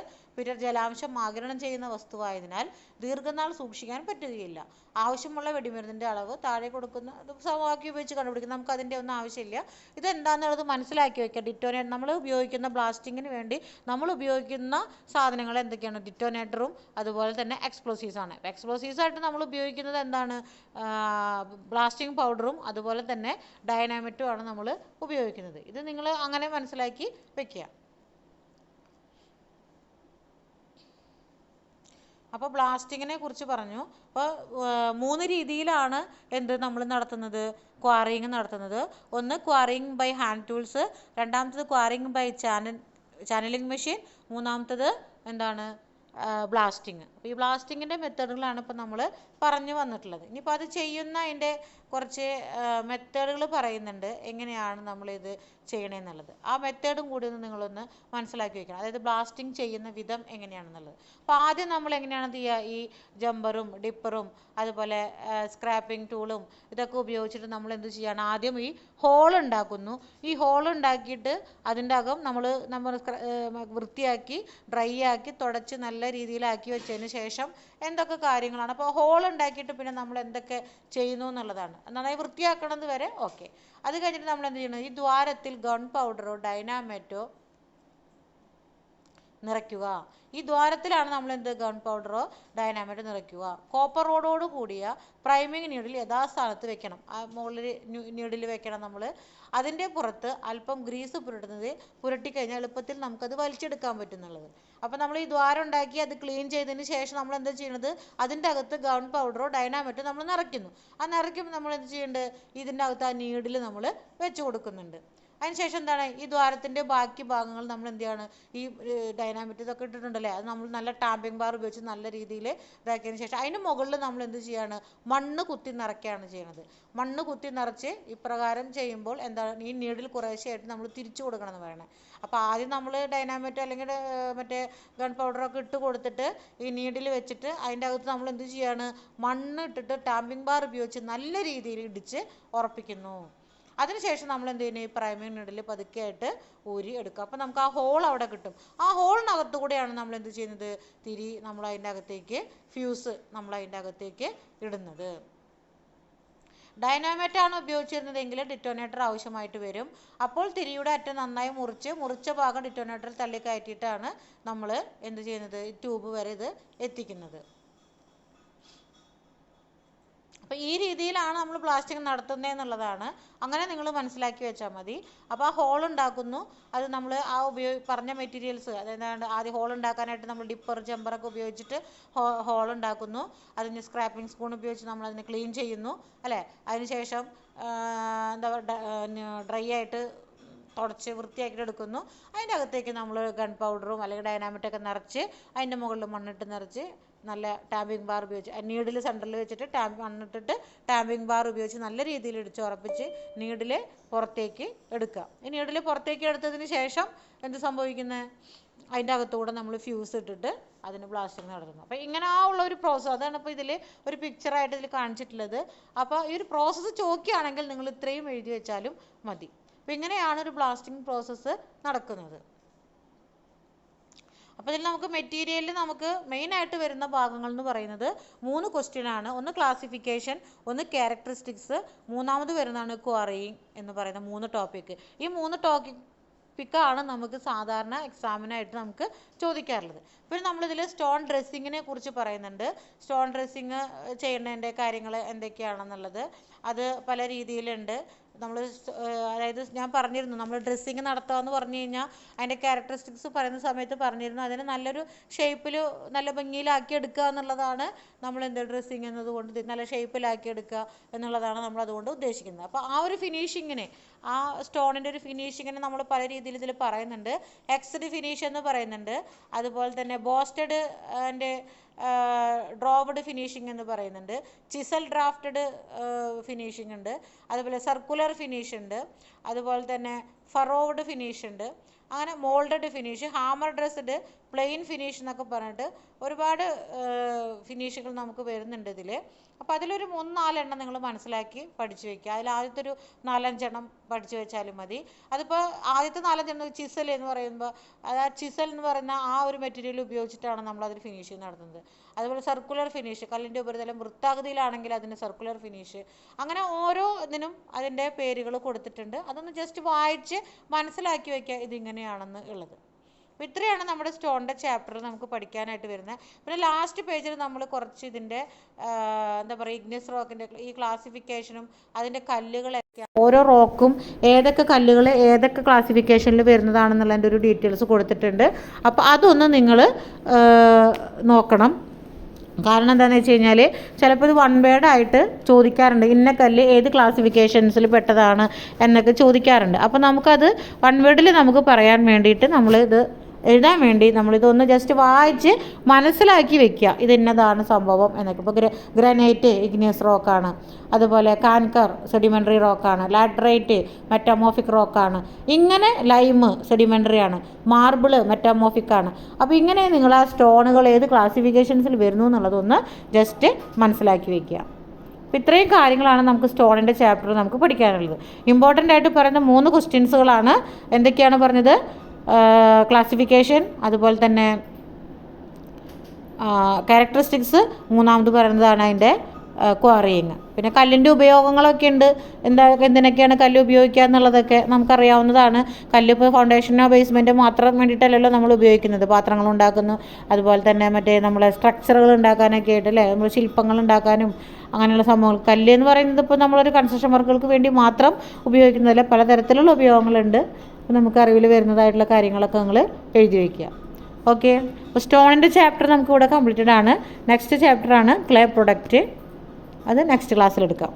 ജലാംശം ആഗിരണം ചെയ്യുന്ന വസ്തുവായതിനാൽ ദീർഘനാൾ സൂക്ഷിക്കാൻ പറ്റുകയില്ല. ആവശ്യമുള്ള വെടിമരുന്നിൻ്റെ അളവ് താഴെ കൊടുക്കുന്ന സമവാക്യം ഉപയോഗിച്ച് കണ്ടുപിടിക്കും. നമുക്ക് അതിൻ്റെ ഒന്നും ആവശ്യമില്ല. ഇതെന്താണെന്നുള്ളത് മനസ്സിലാക്കി വയ്ക്കുക. ഡിറ്റോനേറ്റർ നമ്മൾ ഉപയോഗിക്കുന്ന ബ്ലാസ്റ്റിങ്ങിന് വേണ്ടി നമ്മൾ ഉപയോഗിക്കുന്ന സാധനങ്ങൾ എന്തൊക്കെയാണ്? ഡിറ്റോനേറ്ററും അതുപോലെ തന്നെ എക്സ്പ്ലോസീവ്സ് ആണ്. എക്സ്പ്ലോസീവ്സ് ആയിട്ട് നമ്മൾ ഉപയോഗിക്കുന്നത് എന്താണ്? ബ്ലാസ്റ്റിംഗ് പൗഡറും അതുപോലെ തന്നെ ഡൈനാമിറ്റും ആണ് നമ്മൾ ഉപയോഗിക്കുന്നത്. ഇത് നിങ്ങൾ അങ്ങനെ മനസ്സിലാക്കി വയ്ക്കുക. അപ്പോൾ ബ്ലാസ്റ്റിങ്ങിനെ കുറിച്ച് പറഞ്ഞു. അപ്പോൾ 3 രീതിയിലാണ് നമ്മൾ നടത്തുന്നത്, ക്വാറിയിങ് നടത്തുന്നത്. ഒന്ന് ക്വാറിയിങ് ബൈ ഹാൻഡ് ടൂൾസ്, രണ്ടാമത്തത് ക്വാറിയിങ് ബൈ ചാനലിംഗ് മെഷീൻ, മൂന്നാമത്തത് ബ്ലാസ്റ്റിങ്. അപ്പോൾ ഈ ബ്ലാസ്റ്റിങ്ങിൻ്റെ മെത്തേഡുകളാണ് ഇപ്പോൾ നമ്മൾ പറഞ്ഞു വന്നിട്ടുള്ളത്. ഇനിയിപ്പോൾ അത് ചെയ്യുന്ന അതിൻ്റെ കുറച്ച് മെത്തേഡുകൾ പറയുന്നുണ്ട്, എങ്ങനെയാണ് നമ്മളിത് ചെയ്യണമെന്നുള്ളത്. ആ മെത്തേഡും കൂടി ഒന്ന് നിങ്ങളൊന്ന് മനസ്സിലാക്കി വെക്കണം, അതായത് ബ്ലാസ്റ്റിംഗ് ചെയ്യുന്ന വിധം എങ്ങനെയാണെന്നുള്ളത്. അപ്പോൾ ആദ്യം നമ്മൾ എങ്ങനെയാണ് ചെയ്യുക, ഈ ജമ്പറും ഡിപ്പറും അതുപോലെ സ്ക്രാപ്പിംഗ് ടൂളും ഇതൊക്കെ ഉപയോഗിച്ചിട്ട് നമ്മൾ എന്ത് ചെയ്യാണ്, ആദ്യം ഈ ഹോൾ ഉണ്ടാക്കുന്നു. ഈ ഹോൾ ഉണ്ടാക്കിയിട്ട് അതിൻ്റെ അകം നമ്മൾ വൃത്തിയാക്കി ഡ്രൈ ആക്കി തുടച്ച് നല്ല രീതിയിലാക്കി വെച്ചതിന് ശേഷം എന്തൊക്കെ കാര്യങ്ങളാണ്, അപ്പോൾ ഹോൾ ഉണ്ടാക്കിയിട്ട് പിന്നെ നമ്മൾ എന്തൊക്കെ ചെയ്യുന്നു എന്നുള്ളതാണ്. നന്നായി വൃത്തിയാക്കണത് വരെ ഓക്കെ. അത് കഴിഞ്ഞിട്ട് നമ്മൾ എന്ത് ചെയ്യണം, ഈ ദ്വാരത്തിൽ ഗൺ പൗഡറോ ഡൈനാമേറ്റോ നിറയ്ക്കുക. ഈ ദ്വാരത്തിലാണ് നമ്മൾ ഗൺ പൗഡറോ ഡൈനാമേറ്റോ നിറയ്ക്കുക. കോപ്പർ റോഡോട് കൂടിയ പ്രൈമിങ് നീഡിൽ യഥാസ്ഥാനത്ത് വെക്കണം. ആ മുകളിൽ നീഡിൽ വെക്കണം നമ്മൾ. അതിൻ്റെ പുറത്ത് അല്പം ഗ്രീസ് പുരട്ടിക്കഴിഞ്ഞാൽ എളുപ്പത്തിൽ നമുക്കത് വലിച്ചെടുക്കാൻ പറ്റുന്നുള്ളത്. അപ്പോൾ നമ്മൾ ഈ ദ്വാരം ഉണ്ടാക്കി അത് ക്ലീൻ ചെയ്തതിന് ശേഷം നമ്മൾ എന്താ ചെയ്യുന്നത്, അതിൻ്റെ അകത്ത് ഗൺ പൗഡറോ ഡൈനാമേറ്റോ നമ്മൾ നിറയ്ക്കുന്നു. ആ നിറയ്ക്കുമ്പോൾ നമ്മൾ എന്ത് ചെയ്യുന്നുണ്ട്, ഇതിൻ്റെ അകത്ത് ആ നീഡിൽ നമ്മൾ വെച്ച് കൊടുക്കുന്നുണ്ട്. അതിനുശേഷം ഈ ദ്വാരത്തിൻ്റെ ബാക്കി ഭാഗങ്ങൾ നമ്മൾ എന്ത് ചെയ്യാണ്, ഈ ഡൈനാമിറ്റ് ഇതൊക്കെ ഇട്ടിട്ടുണ്ടല്ലേ, അത് നമ്മൾ നല്ല ടാമ്പിംഗ് ബാർ ഉപയോഗിച്ച് നല്ല രീതിയിൽ ഇതാക്കിയതിന് ശേഷം അതിന് മുകളിൽ നമ്മൾ എന്ത് ചെയ്യാണ്, മണ്ണ് കുത്തി നിറയ്ക്കുകയാണ് ചെയ്യുന്നത്. മണ്ണ് കുത്തി നിറച്ച് ഇപ്രകാരം ചെയ്യുമ്പോൾ ഈ നീഡിൽ കുറേശ്ശെയായിട്ട് നമ്മൾ തിരിച്ചു കൊടുക്കണം എന്ന് പറയണേ. അപ്പോൾ ആദ്യം നമ്മൾ ഡൈനാമൈറ്റ് അല്ലെങ്കിൽ മറ്റേ ഗൺ പൗഡറൊക്കെ ഇട്ട് കൊടുത്തിട്ട് ഈ നീഡിൽ വെച്ചിട്ട് അതിൻ്റെ അകത്ത് നമ്മൾ എന്ത് ചെയ്യാണ്, മണ്ണ് ഇട്ടിട്ട് ടാമ്പിംഗ് ബാർ ഉപയോഗിച്ച് നല്ല രീതിയിൽ ഇടിച്ച് ഉറപ്പിക്കുന്നു. അതിനുശേഷം നമ്മൾ എന്ത് ചെയ്യുന്നത്, ഈ പ്രൈമിംഗ് നീഡിൽ പതുക്കെ ആയിട്ട് ഊരി എടുക്കുക. അപ്പോൾ നമുക്ക് ആ ഹോൾ അവിടെ കിട്ടും. ആ ഹോളിനകത്തു കൂടെയാണ് നമ്മൾ എന്ത് ചെയ്യുന്നത്, തിരി നമ്മൾ അതിൻ്റെ അകത്തേക്ക് ഫ്യൂസ് നമ്മൾ അതിൻ്റെ അകത്തേക്ക് ഇടുന്നത്. ഡൈനാമൈറ്റ് ആണ് ഉപയോഗിച്ചിരുന്നതെങ്കിൽ ഡിറ്റോനേറ്റർ ആവശ്യമായിട്ട് വരും. അപ്പോൾ തിരിയുടെ അറ്റം നന്നായി മുറിച്ച ഭാഗം ഡിറ്റോനേറ്ററിൽ തള്ളി കയറ്റിയിട്ടാണ് നമ്മൾ എന്ത് ചെയ്യുന്നത്, ട്യൂബ് വരെ ഇത് എത്തിക്കുന്നത്. അപ്പോൾ ഈ രീതിയിലാണ് നമ്മൾ ബ്ലാസ്റ്റിംഗ് നടത്തുന്നത് എന്നുള്ളതാണ്. അങ്ങനെ നിങ്ങൾ മനസ്സിലാക്കി വെച്ചാൽ മതി. അപ്പോൾ ആ ഹോൾ ഉണ്ടാക്കുന്നു, അത് നമ്മൾ ആ പറഞ്ഞ മെറ്റീരിയൽസ്, അതായത് ആദ്യം ഹോൾ ഉണ്ടാക്കാനായിട്ട് നമ്മൾ ഡിപ്പർ ജമ്പറൊക്കെ ഉപയോഗിച്ചിട്ട് ഹോൾ ഉണ്ടാക്കുന്നു. അതിന് സ്ക്രാപ്പിംഗ് സ്പൂൺ ഉപയോഗിച്ച് നമ്മൾ അതിനെ ക്ലീൻ ചെയ്യുന്നു അല്ലേ. അതിനുശേഷം ഡ്രൈ ആയിട്ട് തുടച്ച് വൃത്തിയാക്കിയിട്ട് എടുക്കുന്നു. അതിൻ്റെ അകത്തേക്ക് നമ്മൾ ഗൺ പൗഡറും അല്ലെങ്കിൽ ഡൈനാമിറ്റൊക്കെ നിറച്ച് അതിൻ്റെ മുകളിൽ മണ്ണിട്ട് നിറച്ച് നല്ല ടാമ്പിംഗ് ബാർ ഉപയോഗിച്ച് നീഡിൽ സെൻറ്ററിൽ വെച്ചിട്ട് മണ്ണിട്ടിട്ട് ടാമ്പിംഗ് ബാർ ഉപയോഗിച്ച് നല്ല രീതിയിൽ ഇടിച്ച് ഉറപ്പിച്ച് നീഡിൽ പുറത്തേക്ക് എടുക്കുക. ഈ നീഡിൽ പുറത്തേക്ക് എടുത്തതിന് ശേഷം എന്ത് സംഭവിക്കുന്നത്, അതിൻ്റെ അകത്തൂടെ നമ്മൾ ഫ്യൂസ് ഇട്ടിട്ട് അതിന് ബ്ലാസ്റ്റിംഗ് നടത്തുന്നു. അപ്പോൾ ഇങ്ങനെ ഉള്ള ഒരു പ്രോസസ്സ്, അതാണ് ഇപ്പോൾ ഇതിൽ ഒരു പിക്ചറായിട്ട് ഇതിൽ കാണിച്ചിട്ടുള്ളത്. അപ്പോൾ ഈ ഒരു പ്രോസസ്സ് ചോദിക്കുകയാണെങ്കിൽ നിങ്ങൾ ഇത്രയും എഴുതി വെച്ചാലും മതി. അപ്പോൾ ഇങ്ങനെയാണ് ഒരു ബ്ലാസ്റ്റിംഗ് പ്രോസസ്സ് നടക്കുന്നത്. അപ്പോൾ ഇതിൽ നമുക്ക് മെറ്റീരിയലിൽ നമുക്ക് മെയിനായിട്ട് വരുന്ന ഭാഗങ്ങൾ എന്ന് പറയുന്നത് 3 ക്വസ്റ്റ്യൻ ആണ്. ഒന്ന് ക്ലാസിഫിക്കേഷൻ, ഒന്ന് ക്യാരക്ടറിസ്റ്റിക്സ്, മൂന്നാമത് വരുന്നതാണ് ക്വാറിയിങ് എന്ന് പറയുന്ന 3 ടോപ്പിക്ക്. ഈ 3 ടോപ്പിക്കാണ് നമുക്ക് സാധാരണ എക്സാമിനായിട്ട് നമുക്ക് ചോദിക്കാറുള്ളത്. പിന്നെ നമ്മളിതിൽ സ്റ്റോൺ ഡ്രസ്സിങ്ങിനെ കുറിച്ച് പറയുന്നുണ്ട്. സ്റ്റോൺ ഡ്രസ്സിങ് ചെയ്യുന്നതിൻ്റെ കാര്യങ്ങൾ എന്തൊക്കെയാണെന്നുള്ളത് അത് പല രീതിയിലുണ്ട്. നമ്മൾ അതായത് ഞാൻ പറഞ്ഞിരുന്നു, നമ്മൾ ഡ്രസ്സിങ് നടത്തുക എന്ന് പറഞ്ഞു കഴിഞ്ഞാൽ അതിൻ്റെ ക്യാരക്ടറിസ്റ്റിക്സ് പറയുന്ന സമയത്ത് പറഞ്ഞിരുന്നു, അതിന് നല്ലൊരു ഷേപ്പിൽ നല്ല ഭംഗിയിലാക്കി എടുക്കുക എന്നുള്ളതാണ് നമ്മൾ ഡ്രസ്സിങ് എന്നതുകൊണ്ട് നല്ല ഷേപ്പിലാക്കി എടുക്കുക എന്നുള്ളതാണ് നമ്മൾ അതുകൊണ്ട് ഉദ്ദേശിക്കുന്നത്. അപ്പോൾ ആ ഒരു ഫിനിഷിങ്ങിനെ, ആ സ്റ്റോണിൻ്റെ ഒരു ഫിനിഷിങ്ങിനെ നമ്മൾ പല രീതിയിൽ ഇതിൽ പറയുന്നുണ്ട്. എക്സ്ഡ് ഫിനിഷ് എന്ന് പറയുന്നുണ്ട്. അതുപോലെ തന്നെ ബോസ്റ്റഡ് ആൻഡ് ഡ്രോവ്ഡ് ഫിനിഷിംഗ് എന്ന് പറയുന്നുണ്ട്. ചിസൽ ഡ്രാഫ്റ്റഡ് ഫിനിഷിംഗ് ഉണ്ട്. അതുപോലെ സർക്കുലർ ഫിനിഷ് ഉണ്ട്. അതുപോലെ തന്നെ ഫറോവ്ഡ് ഫിനിഷ് ഉണ്ട്. അങ്ങനെ moulded finish, hammer dressed, plain finish എന്നൊക്കെ പറഞ്ഞിട്ട് ഒരുപാട് ഫിനിഷുകൾ നമുക്ക് വരുന്നുണ്ട് ഇതിൽ. അപ്പോൾ അതിലൊരു 3-4 എണ്ണം നിങ്ങൾ മനസ്സിലാക്കി പഠിച്ചു വയ്ക്കുക. അതിൽ ആദ്യത്തെ ഒരു 4-5 എണ്ണം പഠിച്ചു വെച്ചാലും മതി. അതിപ്പോൾ ആദ്യത്തെ 4-5 എണ്ണം ചിസൽ എന്ന് പറയുമ്പോൾ അത് ആ ചിസൽ എന്ന് പറയുന്ന ആ ഒരു മെറ്റീരിയൽ ഉപയോഗിച്ചിട്ടാണ് നമ്മളതിൽ ഫിനിഷിങ് നടത്തുന്നത്. അതുപോലെ സർക്കുലർ ഫിനിഷ്, കല്ലിൻ്റെ ഉപരിതലം വൃത്താകൃതിയിലാണെങ്കിൽ അതിന് സർക്കുലർ ഫിനിഷ്. അങ്ങനെ ഓരോ ഇതിനും അതിൻ്റെ പേരുകൾ കൊടുത്തിട്ടുണ്ട്. അതൊന്ന് ജസ്റ്റ് വായിച്ച് മനസ്സിലാക്കി വയ്ക്കുക ഇതിങ്ങനെയാണെന്ന് ഉള്ളത്. അപ്പോൾ ഇത്രയാണ് നമ്മുടെ സ്റ്റോണിൻ്റെ ചാപ്റ്റർ നമുക്ക് പഠിക്കാനായിട്ട് വരുന്നത്. പിന്നെ ലാസ്റ്റ് പേജിൽ നമ്മൾ കുറച്ച് ഇതിൻ്റെ എന്താ പറയുക, ഇഗ്നിയസ് റോക്കിൻ്റെ ഈ ക്ലാസിഫിക്കേഷനും അതിൻ്റെ കല്ലുകളൊക്കെ, ഓരോ റോക്കും ഏതൊക്കെ കല്ലുകൾ ഏതൊക്കെ ക്ലാസിഫിക്കേഷനിൽ വരുന്നതാണെന്നുള്ളതിൻ്റെ ഒരു ഡീറ്റെയിൽസ് കൊടുത്തിട്ടുണ്ട്. അപ്പോൾ അതൊന്ന് നിങ്ങൾ നോക്കണം. കാരണം എന്താണെന്ന് വെച്ച് കഴിഞ്ഞാൽ ചിലപ്പോൾ ഇത് വൺ വേർഡ് ആയിട്ട് ചോദിക്കാറുണ്ട്, ഇന്ന കല്ല് ഏത് ക്ലാസിഫിക്കേഷൻസിൽ പെട്ടതാണ് എന്നൊക്കെ ചോദിക്കാറുണ്ട്. അപ്പോൾ നമുക്കത് വൺ വേർഡിൽ നമുക്ക് പറയാൻ വേണ്ടിയിട്ട് നമ്മളിത് എഴുതാൻ വേണ്ടി നമ്മളിതൊന്ന് ജസ്റ്റ് വായിച്ച് മനസ്സിലാക്കി വെക്കുക, ഇത് ഇന്നതാണ് സംഭവം എന്നൊക്കെ. ഇപ്പോൾ ഗ്രാനൈറ്റ് ഇഗ്നിയസ് റോക്കാണ്, അതുപോലെ കാൻകർ സെഡിമെൻ്ററി റോക്കാണ്, ലാറ്ററൈറ്റ് മെറ്റാമോർഫിക് റോക്കാണ്, ഇങ്ങനെ ലൈമ് സെഡിമെൻ്ററി ആണ്, മാർബിള് മെറ്റാമോർഫിക് ആണ്. അപ്പോൾ ഇങ്ങനെ നിങ്ങൾ ആ സ്റ്റോണുകൾ ഏത് ക്ലാസിഫിക്കേഷൻസിൽ വരുന്നു എന്നുള്ളതൊന്ന് ജസ്റ്റ് മനസ്സിലാക്കി വെക്കുക. അപ്പോൾ ഇത്രയും കാര്യങ്ങളാണ് നമുക്ക് സ്റ്റോണിൻ്റെ ചാപ്റ്റർ നമുക്ക് പഠിക്കാനുള്ളത്. ഇമ്പോർട്ടൻ്റ് ആയിട്ട് പറയുന്ന 3 ക്വസ്റ്റ്യൻസുകളാണ്. എന്തൊക്കെയാണ് പറഞ്ഞത്? ക്ലാസിഫിക്കേഷൻ, അതുപോലെ തന്നെ ക്യാരക്ടറിസ്റ്റിക്സ്, മൂന്നാമത് പറയുന്നതാണ് അതിൻ്റെ ക്വാറിയിങ്. പിന്നെ കല്ലിൻ്റെ ഉപയോഗങ്ങളൊക്കെ ഉണ്ട്, എന്തിനൊക്കെയാണ് കല്ല് ഉപയോഗിക്കുക എന്നുള്ളതൊക്കെ നമുക്കറിയാവുന്നതാണ്. കല്ല് ഇപ്പോൾ ഫൗണ്ടേഷനോ ബേസ്മെൻറ്റോ മാത്രം വേണ്ടിയിട്ടല്ലല്ലോ നമ്മൾ ഉപയോഗിക്കുന്നത്, പാത്രങ്ങൾ ഉണ്ടാക്കുന്നു, അതുപോലെ തന്നെ മറ്റേ നമ്മളെ സ്ട്രക്ചറുകൾ ഉണ്ടാക്കാനൊക്കെ ആയിട്ട് അല്ലേ, നമ്മൾ ശില്പങ്ങൾ ഉണ്ടാക്കാനും അങ്ങനെയുള്ള സംഭവങ്ങൾ. കല്ല് എന്ന് പറയുന്നത് ഇപ്പോൾ നമ്മളൊരു കൺസ്ട്രക്ഷൻ വർക്കുകൾക്ക് വേണ്ടി മാത്രം ഉപയോഗിക്കുന്നതല്ല, പലതരത്തിലുള്ള ഉപയോഗങ്ങളുണ്ട്. അപ്പോൾ നമുക്ക് അറിവിൽ വരുന്നതായിട്ടുള്ള കാര്യങ്ങളൊക്കെ നിങ്ങൾ എഴുതി വയ്ക്കുക. ഓക്കെ, അപ്പോൾ സ്റ്റോണിൻ്റെ ചാപ്റ്റർ നമുക്കിവിടെ കംപ്ലീറ്റഡ് ആണ്. നെക്സ്റ്റ് ചാപ്റ്ററാണ് ക്ലേ പ്രൊഡക്റ്റ്, അത് നെക്സ്റ്റ് ക്ലാസ്സിൽ എടുക്കാം.